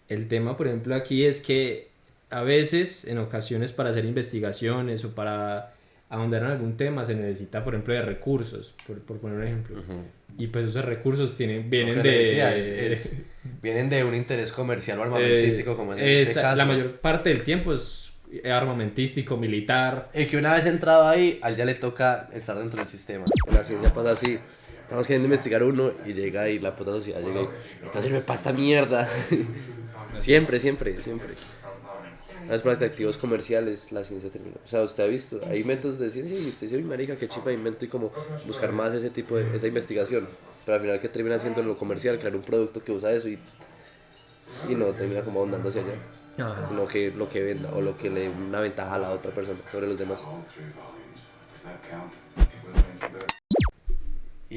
El tema, por ejemplo, aquí es que a veces, en ocasiones para hacer investigaciones o para ahondar en algún tema se necesita, por ejemplo, de recursos, por poner un ejemplo. Y pues esos recursos vienen Lo que le de... decía, vienen de un interés comercial o armamentístico, como es en este caso. La mayor parte del tiempo es armamentístico, militar. Y que una vez entrado ahí, a él ya le toca estar dentro del sistema. En la ciencia pasa así. Estamos queriendo investigar uno y llega ahí la puta sociedad, llega y esto sirve para esta mierda. Siempre. Las para activos comerciales, la ciencia termina. O sea, usted ha visto, hay inventos de ciencia y usted dice, "Uy, marica, qué chipa de invento", y como buscar más ese tipo de, esa investigación. Pero al final, ¿qué termina haciendo en lo comercial? Crear un producto que usa eso y no termina como ahondando hacia allá. Ajá. Sino que lo que venda o lo que le dé una ventaja a la otra persona sobre los demás.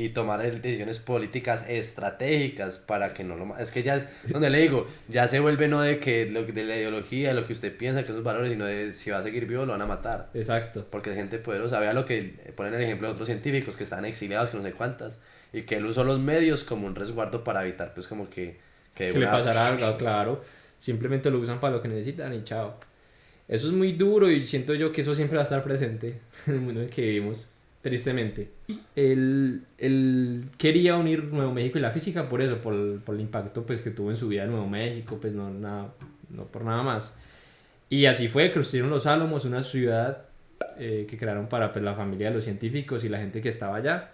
y tomar decisiones políticas estratégicas para que no lo... Es que ya es donde le digo, ya se vuelve no de que de la ideología, de lo que usted piensa, que esos valores, sino de si va a seguir vivo lo van a matar. Exacto. Porque es gente poderosa. Vea lo que ponen el ejemplo de otros científicos que están exiliados, que no sé cuántas, y que él usó los medios como un resguardo para evitar, pues como que Que le pasara algo, claro. Simplemente lo usan para lo que necesitan y chao. Eso es muy duro y siento yo que eso siempre va a estar presente en el mundo en el que vivimos, tristemente. Él quería unir Nuevo México y la física por eso, por el impacto pues, que tuvo en su vida en Nuevo México, pues no por nada más. Y así fue, construyeron Los Álamos, una ciudad que crearon para pues, la familia de los científicos y la gente que estaba allá.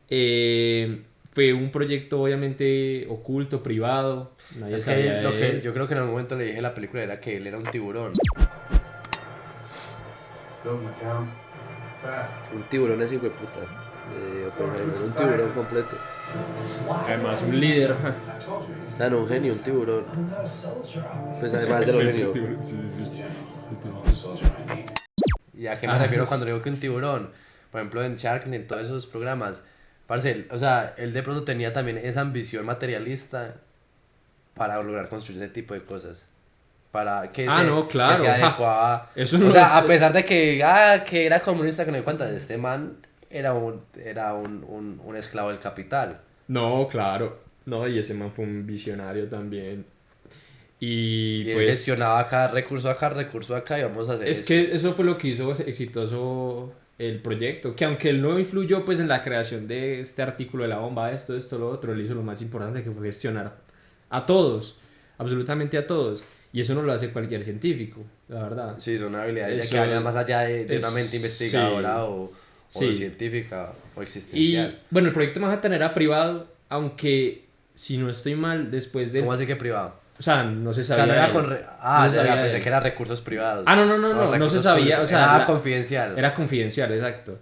Fue un proyecto obviamente oculto, privado. Nadie Es sabía que lo de que él. yo creo que en algún momento le dije en la película era que él era un tiburón. Build my town. Fast. Un tiburón es hijo de puta. Un tiburón completo. Además, un líder. O sea, no un genio, un tiburón. Pues además de lo genio. ¿Y a qué me refiero cuando digo que un tiburón? Por ejemplo, en Shark Tank, en todos esos programas. Parce, o sea, él de pronto tenía también esa ambición materialista para lograr construir ese tipo de cosas. Para que no, claro. que se adecuaba. Eso O no sea, a pesar de que era comunista, que no hay cuenta, este man era un esclavo del capital. No, claro. No, y ese man fue un visionario también. Y Y él pues gestionaba cada recurso acá y vamos a hacer es esto. que eso fue lo que hizo exitoso el proyecto, que aunque él no influyó pues en la creación de este artículo de la bomba, esto, lo otro, él hizo lo más importante que fue gestionar a todos, absolutamente a todos. Y eso no lo hace cualquier científico, la verdad. Sí, son habilidades Eso que vayan más allá de una es- mente investigadora sí. o Sí. científica o Y existencial. bueno, el proyecto Manhattan era privado, aunque si no estoy mal, después del... ¿Cómo así que privado? O sea, no se O sea, sabía. no era de con... él. Ah, No se ya, sabía de pensé él. que eran recursos privados. Ah, no se recursos sabía, públicos. o sea, Era confidencial. Era confidencial, exacto.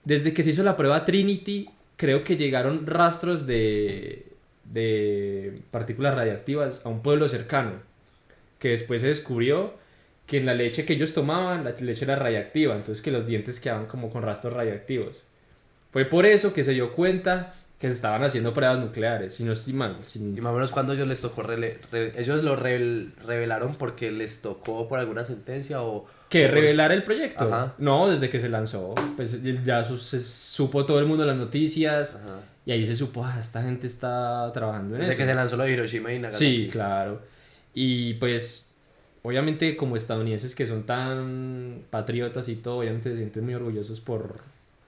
Desde que se hizo la prueba Trinity, creo que llegaron rastros de partículas radiactivas a un pueblo cercano, que después se descubrió que en la leche que ellos tomaban, la leche era radiactiva, entonces que los dientes quedaban como con rastros radiactivos. Fue por eso que se dio cuenta que se estaban haciendo pruebas nucleares, si no estoy mal. Y más o menos cuando ellos les tocó... ellos lo revelaron porque les tocó por alguna sentencia o... ¿Que revelar el proyecto? Ajá. No, desde que se lanzó, pues ya se supo todo el mundo las noticias. Ajá. Y ahí se supo, esta gente está trabajando en Desde eso. que se lanzó lo de Hiroshima y Nagasaki. Sí, claro. Y pues, obviamente como estadounidenses que son tan patriotas y todo, obviamente se sienten muy orgullosos por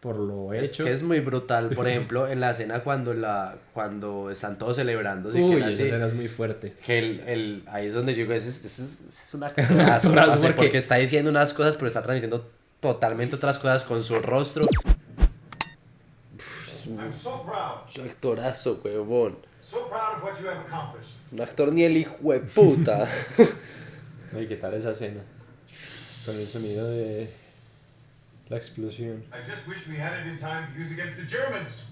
lo Es hecho. que es muy brutal, por ejemplo, en la escena cuando están todos celebrando, sí, Uy, que esa así, escena es muy fuerte. que ahí es donde yo digo, ese es un actorazo, Actorazo, parce, porque- porque está diciendo unas cosas, pero está transmitiendo totalmente otras cosas con su rostro. I'm so proud. Es un actorazo, huevón. So proud of what you have accomplished. Un actor ni el hijo de puta. Ay, ¿qué tal esa escena? Con el sonido de la explosión. I just wish we had it in time to use against the Germans.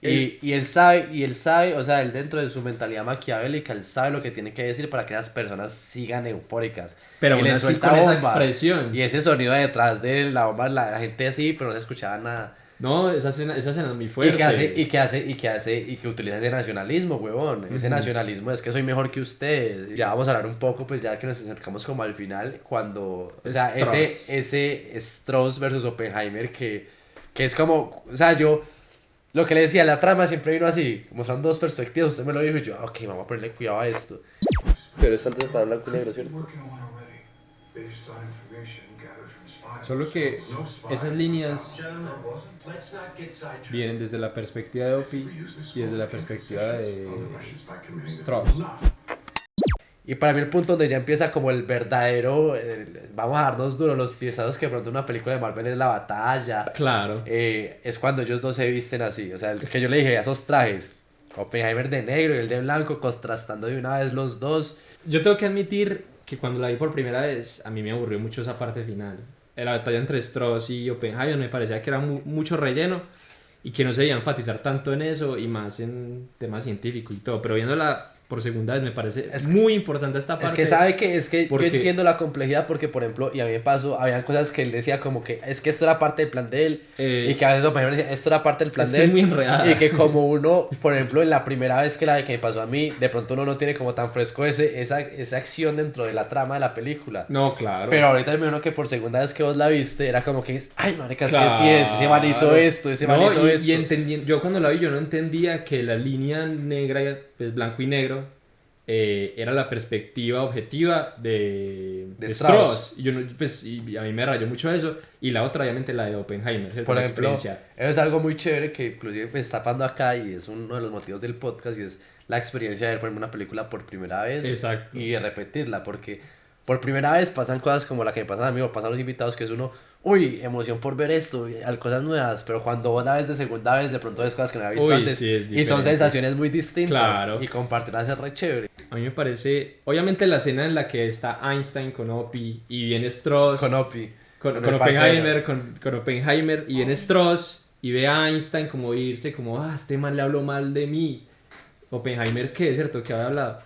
Y él sabe, o sea, él dentro de su mentalidad maquiavélica, él sabe lo que tiene que decir para que esas personas sigan eufóricas. Pero Y aún le así suelta con esa bomba. expresión. Y ese sonido detrás de la bomba, la gente así, pero no se escuchaba nada. No, esa escena es muy fuerte. Y que utiliza ese nacionalismo, huevón. Ese nacionalismo es que soy mejor que usted. Ya vamos a hablar un poco, pues ya que nos acercamos como al final, cuando, o sea, Strauss. ese Strauss versus Oppenheimer que es como, o sea, yo, lo que le decía, la trama siempre vino así, mostrando dos perspectivas, usted me lo dijo y yo, ok, vamos a ponerle cuidado a esto. Pero esto antes estaba en blanco y negro, ¿cierto? Working on one already, based on information gathered from spies. Solo que No spy. esas líneas Let's not get sidetracked. vienen desde la perspectiva de Opie y desde la perspectiva de Strauss. Y para mí el punto donde ya empieza como el verdadero, vamos a darnos duro, los tiesados que de pronto una película de Marvel es la batalla, Claro. es cuando ellos dos se visten así, o sea, el que yo le dije, esos trajes, Oppenheimer de negro y el de blanco, contrastando de una vez los dos. Yo tengo que admitir que cuando la vi por primera vez, a mí me aburrió mucho esa parte final. La batalla entre Strauss y Oppenheimer me parecía que era mucho relleno y que no se debía enfatizar tanto en eso y más en temas científicos y todo. Pero viéndola por segunda vez. Me parece muy importante esta parte. Es que sabe que, porque- yo entiendo la complejidad porque, por ejemplo, y a mí me pasó, habían cosas que él decía como que es que esto era parte del plan de él, y que a veces Oppenheimer decía esto era parte del plan es de que es él, muy enredada. y que como uno, por ejemplo, en la primera vez que me pasó a mí, de pronto uno no tiene como tan fresco esa acción dentro de la trama de la película. No, claro. Pero ahorita me imagino que por segunda vez que vos la viste, era como que, ay, marica, es Claro. que sí es, ese man hizo esto, ese man No, hizo y esto. yo cuando la vi, yo no entendía que la línea negra, pues blanco y negro, era la perspectiva objetiva de Strauss. Y yo no, pues, y a mí me rayó mucho eso. Y la otra, obviamente, la de Oppenheimer, ¿cierto? Por La ejemplo, experiencia. eso es algo muy chévere que inclusive pues, está pasando acá y es uno de los motivos del podcast y es la experiencia de ver por ejemplo, una película por primera vez Exacto. y de repetirla porque por primera vez pasan cosas como la que me pasan a mí o pasan a los invitados que es uno, uy, emoción por ver esto, cosas nuevas, pero cuando vos la ves de segunda vez de pronto ves cosas que no había visto Uy, antes sí, es y son diferente. sensaciones muy distintas Claro. y compartirlas es re chévere. A mí me parece, obviamente, la escena en la que está Einstein con Opie y viene Strauss. Con Opi. Con el Oppenheimer, con Oppenheimer y viene Strauss y ve a Einstein como irse, como, este man le habló mal de mí. Oppenheimer, ¿qué? ¿Cierto? ¿Qué había hablado?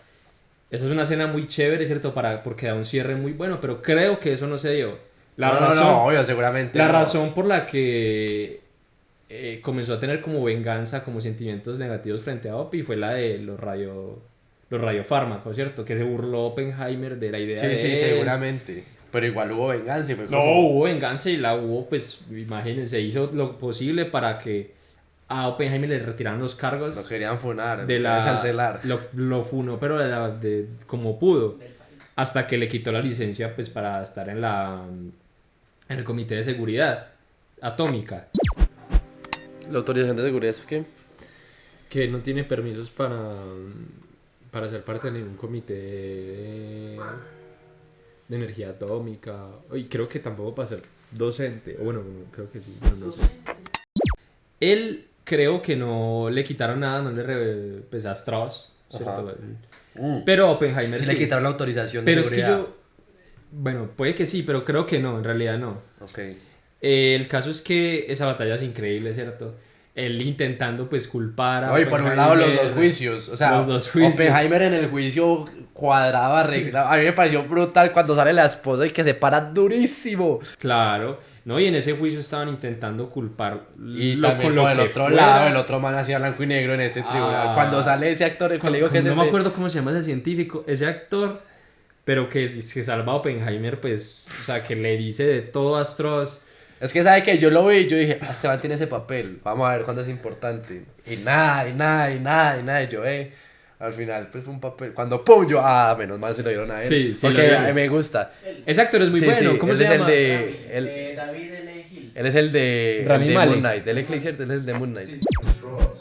Esa es una escena muy chévere, ¿cierto? Porque da un cierre muy bueno, pero creo que eso no se dio. No, obvio, seguramente. La no. razón por la que comenzó a tener como venganza, como sentimientos negativos frente a Opie fue la de los radiofármacos, ¿cierto? Que se burló Oppenheimer de la idea Sí, de sí, él. seguramente. Pero igual hubo venganza y fue No, como... hubo venganza y la hubo, pues, imagínense, hizo lo posible para que a Oppenheimer le retiraran los cargos Lo querían funar, de lo la... querían cancelar. Lo funó, pero como pudo, hasta que le quitó la licencia, pues, para estar en el Comité de Seguridad Atómica. ¿La autorización de seguridad es qué? Que no tiene permisos para ser parte de ningún comité de energía atómica. Y creo que tampoco para ser docente. O bueno, creo que sí, no sé. Él creo que no le quitaron nada, no le pues a Strauss, ¿cierto? Pero a Oppenheimer Sí sí. le quitaron la autorización de Pero es que seguridad. bueno, puede que sí, pero creo que no, en realidad no. Ok. El caso es que esa batalla es increíble, ¿cierto? Él intentando pues culpar a No, y por un lado los dos Oppenheimer. juicios. O sea, Los dos juicios. Oppenheimer en el juicio cuadrado, arreglado. A mí me pareció brutal cuando sale la esposa y que se para durísimo. Claro, ¿no? Y en ese juicio estaban intentando culpar Y lo, también con lo por el que otro fuera. lado, el otro man hacía blanco y negro en ese tribunal. Ah. Cuando sale ese actor, el que le digo que es No el me de- acuerdo cómo se llama ese científico, ese actor, pero que salva a Oppenheimer, pues, o sea, que le dice de todo a Strauss. Es que sabe que yo lo vi y yo dije, este man tiene ese papel, vamos a ver cuándo es importante. Y nada. Y yo, al final, pues fue un papel. Cuando pum, yo, menos mal se lo dieron a él. Sí, sí, porque lo dieron. a mí me gusta. Ese actor es muy Sí, bueno, sí, ¿cómo él se es llama? David L. Hill. Él es el de, Rami el de Malek. Moon Knight, del Eclipse, él es el de Moon Knight. Straws.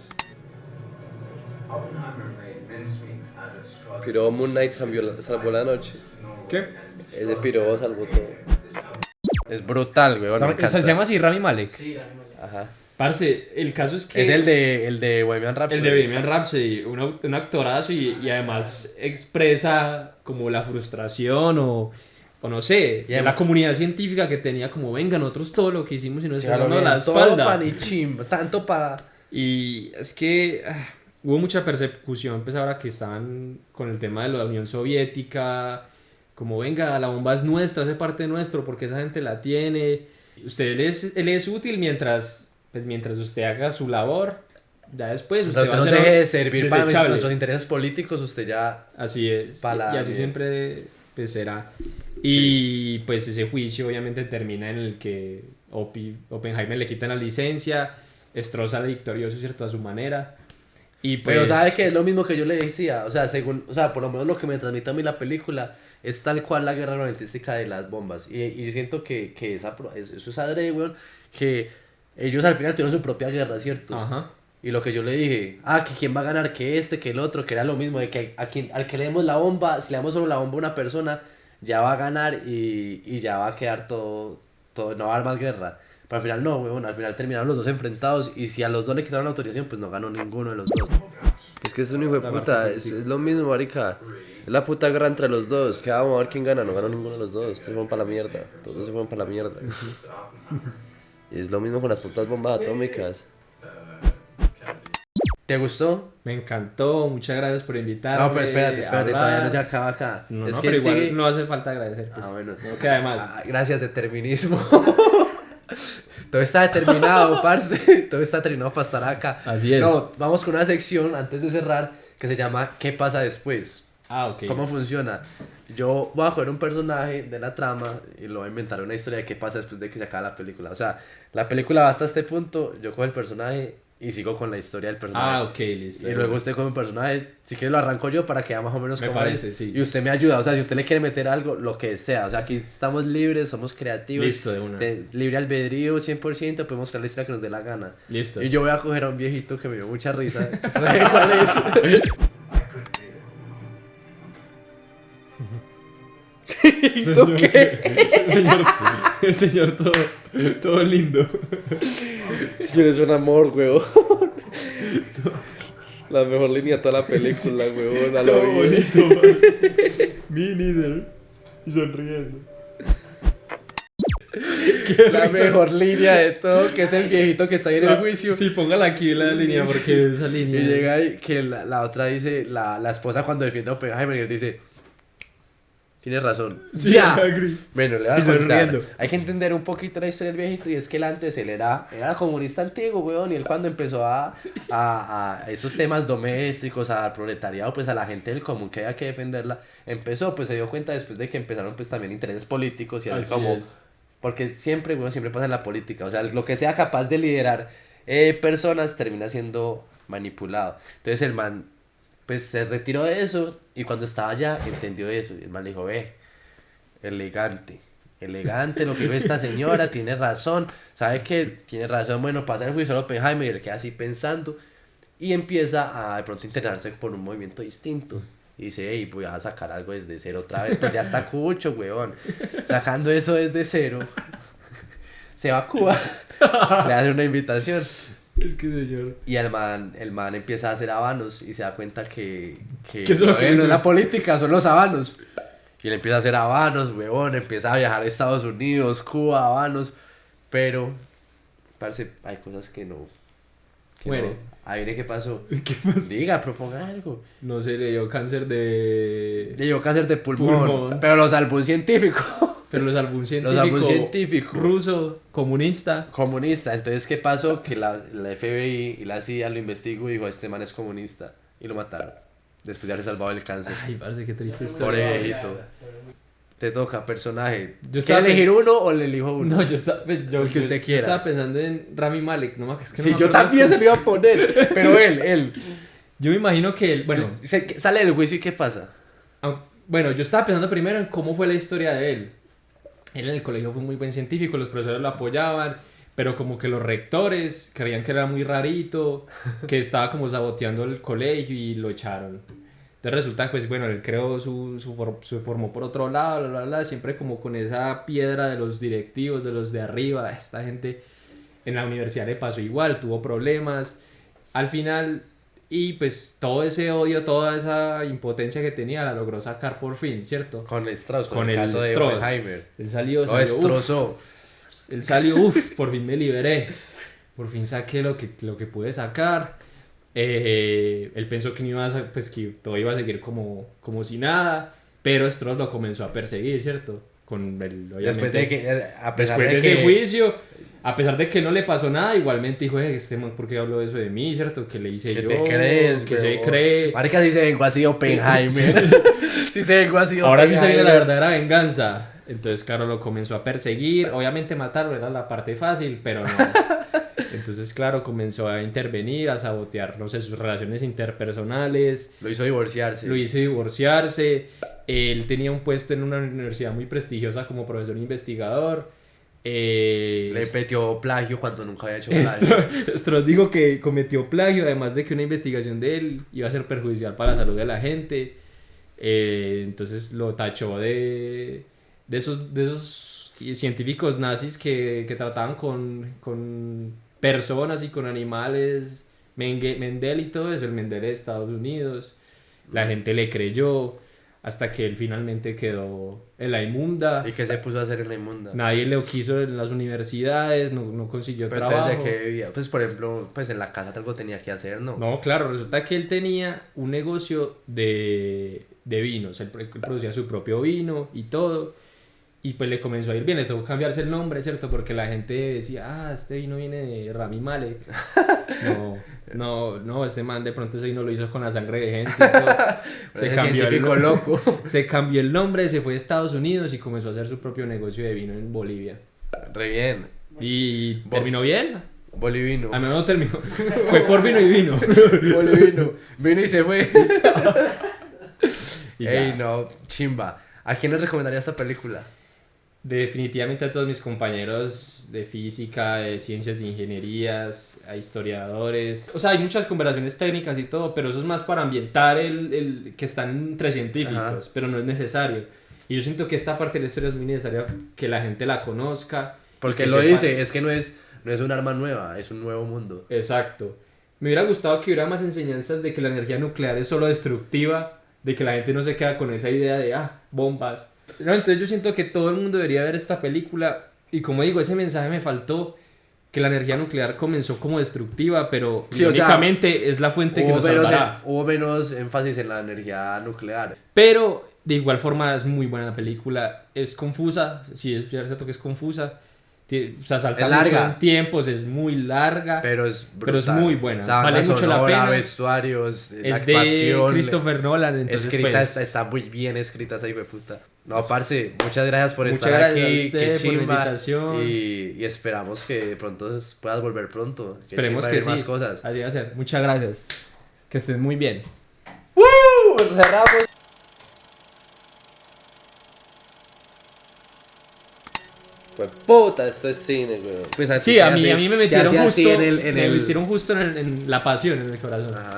Oppenheimer made mincemeat out of straws. Piro Moon Knight salvó la noche. ¿Qué? Ese piro salvó todo. Es brutal, weón. me O encanta. sea, se llama así Rami Malek. Sí, Daniel. Ajá. Parce, el caso es que... Es el de Bohemian Rhapsody. El de Bohemian Rhapsody, un actorazo y además expresa como la frustración o no sé, Y de además- la comunidad científica que tenía como, venga, nosotros todo lo que hicimos y nos Sí, está a lo dando la bien, todo espalda. pa' ni chimba, tanto para... Y es que hubo mucha persecución, pues ahora que estaban con el tema de la Unión Soviética, como venga, la bomba es nuestra, hace parte nuestro, porque esa gente la tiene. Él es útil mientras usted haga su labor, ya después usted Usted va no a ser deje de servir para desechable. nuestros intereses políticos, usted ya... Así es, Para y así bien. siempre pues, será. Y pues ese juicio obviamente termina en el que Oppenheimer le quitan la licencia, Strauss sale victorioso, ¿cierto? A su manera. Y pues, Pero sabe que es lo mismo que yo le decía, o sea, por lo menos lo que me transmite a mí la película es tal cual la guerra armamentística de las bombas. Y yo siento que eso es adrede, weón, que ellos al final tuvieron su propia guerra, ¿cierto? Ajá. Y lo que yo le dije, que quién va a ganar, que este, que el otro, que era lo mismo, de que al que le demos la bomba, si le damos solo la bomba a una persona, ya va a ganar y ya va a quedar todo, no va a haber más guerra. Pero al final no, weón, al final terminaron los dos enfrentados y si a los dos le quitaron la autorización, pues no ganó ninguno de los dos. Es que es un hijo de puta, es lo mismo, marica. Es la puta guerra entre los dos, que vamos a ver quién gana, no ganó ninguno de los dos, todos se fueron para la mierda, todos se fueron para la mierda. Y es lo mismo con las putas bombas atómicas. ¿Te gustó? Me encantó, muchas gracias por invitarme. No, pero espérate, a hablar. todavía no se acaba acá. No, es no, que pero igual sigue- no hace falta agradecer. Pues. Ah, bueno. No queda de más. Gracias, determinismo. Todo está determinado, parce. Todo está terminado para estar acá. Así es. No, vamos con una sección antes de cerrar que se llama ¿Qué pasa después? Ah, ok. ¿Cómo funciona? Yo voy a coger un personaje de la trama y lo voy a inventar una historia de qué pasa después de que se acaba la película. O sea, la película va hasta este punto, yo cojo el personaje y sigo con la historia del personaje. Ah, ok, listo. Y luego usted con un personaje, si quiere lo arranco yo para que vea más o menos Me cómo parece, es. sí. Y usted me ayuda, o sea, si usted le quiere meter algo, lo que sea. O sea, aquí estamos libres, somos creativos. Listo, de una. Libre albedrío 100%, podemos crear la historia que nos dé la gana. Listo. Y yo voy a coger a un viejito que me dio mucha risa. ¿Sabe cuál es? ¿Y tú qué? El señor todo lindo. Si eres un amor, huevón. La mejor línea de toda la película, huevón. A lo Todo bien. bonito. Me neither. Y sonriendo. La mejor línea de todo, que es el viejito que está ahí en el juicio. Sí, póngala aquí la línea, porque esa línea. Y llega ahí que la otra dice, la esposa cuando defiende a Oppenheimer dice, tienes razón. Sí, ¡Ya! agree. Bueno, le voy a Y contar. sonriendo. Hay que entender un poquito la historia del viejito y es que él antes él era comunista antiguo, weón, y él cuando empezó a esos temas domésticos, al proletariado, pues a la gente del común que había que defenderla, empezó, pues se dio cuenta después de que empezaron pues también intereses políticos y así Así como... es. Porque siempre, weón, siempre pasa en la política, o sea, lo que sea capaz de liderar personas termina siendo manipulado. Entonces el man pues se retiró de eso y cuando estaba allá entendió eso y el man dijo, elegante lo que dijo esta señora, tiene razón, sabe que tiene razón, bueno, pasa el juicio de Oppenheimer y él queda así pensando y empieza a de pronto internarse por un movimiento distinto y dice, hey, voy a sacar algo desde cero otra vez, pues ya está cucho, weón, sacando eso desde cero, se va a Cuba, le hace una invitación. Es que señor. Y el man empieza a hacer habanos y se da cuenta que Que eso es lo que le no es la gusta. política, son los habanos. Y él empieza a hacer habanos, huevón, empieza a viajar a Estados Unidos, Cuba, habanos. Pero, parece, hay cosas que no. Muere. No. Ahí viene, ¿qué pasó? ¿Qué pasó? Diga, proponga algo. No sé, le dio cáncer de. Le dio cáncer de pulmón, Pulmón. pero lo salvó un científico. Pero lo salvó un científico. Lo salvó un científico. Ruso, comunista. Comunista. Entonces, ¿qué pasó? Que la FBI y la CIA lo investigó y dijo, este man es comunista. Y lo mataron. Después de haber salvado el cáncer. Ay, parece que triste Pobre historia. viejito. Te toca, personaje. Yo ¿Qué estaba elegir uno o le elijo uno? No, yo estaba, pues, El que usted yo quiera. estaba pensando en Rami Malek, no es que no Sí, me yo acuerdo también cómo- se lo iba a poner, pero él. Yo me imagino que él, bueno, Sale del juicio y ¿qué pasa? bueno, yo estaba pensando primero en cómo fue la historia de él. Él en el colegio fue un muy buen científico, los profesores lo apoyaban, pero como que los rectores creían que era muy rarito, que estaba como saboteando el colegio y lo echaron. Entonces resulta que, pues bueno, él creó se formó por otro lado, bla, bla, bla, siempre como con esa piedra de los directivos, de los de arriba. Esta gente en la universidad le pasó igual, tuvo problemas. Al final, y pues todo ese odio, toda esa impotencia que tenía, la logró sacar por fin, ¿cierto? Con Strauss, con Con el el caso de Strauss. Oppenheimer. Él salió, Lo destrozó. él salió, por fin me liberé. Por fin saqué lo que pude sacar. Él pensó que, no iba a, pues, que todo iba a seguir como si nada. Pero Strauss lo comenzó a perseguir, ¿cierto? Con el, Después de que, a pesar después de ese que... juicio, a pesar de que no le pasó nada, igualmente dijo, este man, ¿por qué habló eso de mí, cierto? Que le hice ¿Qué yo, te crees, que se huevón? cree. Marica, si se vengó así Oppenheimer. Si se vengó así Ahora sí se viene la Oppenheimer. verdadera venganza. Entonces, claro, lo comenzó a perseguir. Obviamente matarlo era la parte fácil, pero no. Entonces, claro, comenzó a intervenir, a sabotear, no sé, sus relaciones interpersonales. Lo hizo divorciarse. Lo hizo divorciarse. Él tenía un puesto en una universidad muy prestigiosa como profesor investigador. Le metió plagio cuando nunca había hecho plagio. Strauss dijo que cometió plagio, además de que una investigación de él iba a ser perjudicial para la salud de la gente. Entonces lo tachó de esos científicos nazis que trataban con personas y con animales. Mendel y todo eso, el Mendel de Estados Unidos. La gente le creyó. hasta que él finalmente quedó en la inmunda. ¿Y qué se puso a hacer en la inmunda? Nadie le quiso en las universidades, no consiguió Pero trabajo. entonces, ¿de qué vivía? Pues, por ejemplo, pues en la casa algo tenía que hacer, ¿no? No, claro, resulta que él tenía un negocio de vinos, él producía su propio vino y todo, y pues le comenzó a ir bien, le tuvo que cambiarse el nombre, ¿cierto? Porque la gente decía, este vino viene de Rami Malek. No, este man de pronto ese vino lo hizo con la sangre de gente y todo. Ese científico loco. Se cambió el nombre, se fue a Estados Unidos y comenzó a hacer su propio negocio de vino en Bolivia. Re bien. Y terminó bien. Bolivino. A mí no terminó. Fue por vino y vino. Bolivino. Vino y se fue. Y Ey, ya. no, chimba. ¿A quién les recomendaría esta película? Definitivamente a todos mis compañeros de física, de ciencias de ingenierías, a historiadores. O sea, hay muchas conversaciones técnicas y todo, pero eso es más para ambientar el que están entre científicos, Ajá. pero no es necesario. Y yo siento que esta parte de la historia es muy necesaria que la gente la conozca. Porque que lo sepa- dice, es que no es un arma nueva, es un nuevo mundo. Exacto. Me hubiera gustado que hubiera más enseñanzas de que la energía nuclear es solo destructiva, de que la gente no se queda con esa idea de, bombas. No, entonces yo siento que todo el mundo debería ver esta película y como digo, ese mensaje me faltó, que la energía nuclear comenzó como destructiva, pero Sí, o sea, irónicamente es la fuente que nos salvará. hubo menos énfasis en la energía nuclear. Pero de igual forma es muy buena la película, es confusa, sí es cierto que es confusa, o sea, salta Es mucho larga. en tiempos, es muy larga. Pero es brutal. Pero es muy buena, O sea, vale banda mucho la sonora, pena. vestuarios, la Es de actuación. Christopher Nolan, entonces Escrita, pues, está muy bien escrita esa hijueputa. No, parce, muchas gracias por muchas estar gracias a aquí, usted qué por la chimba. invitación. Y esperamos que de pronto puedas volver pronto. Qué Esperemos chimba que ver sí. más cosas. Así va a ser. Muchas gracias. Que estén muy bien. Cerramos. Pues puta, esto es cine, güey. Pues así Sí, te a mí hace- me te metieron hace justo, así en me metieron justo en la pasión, en el corazón. Ajá.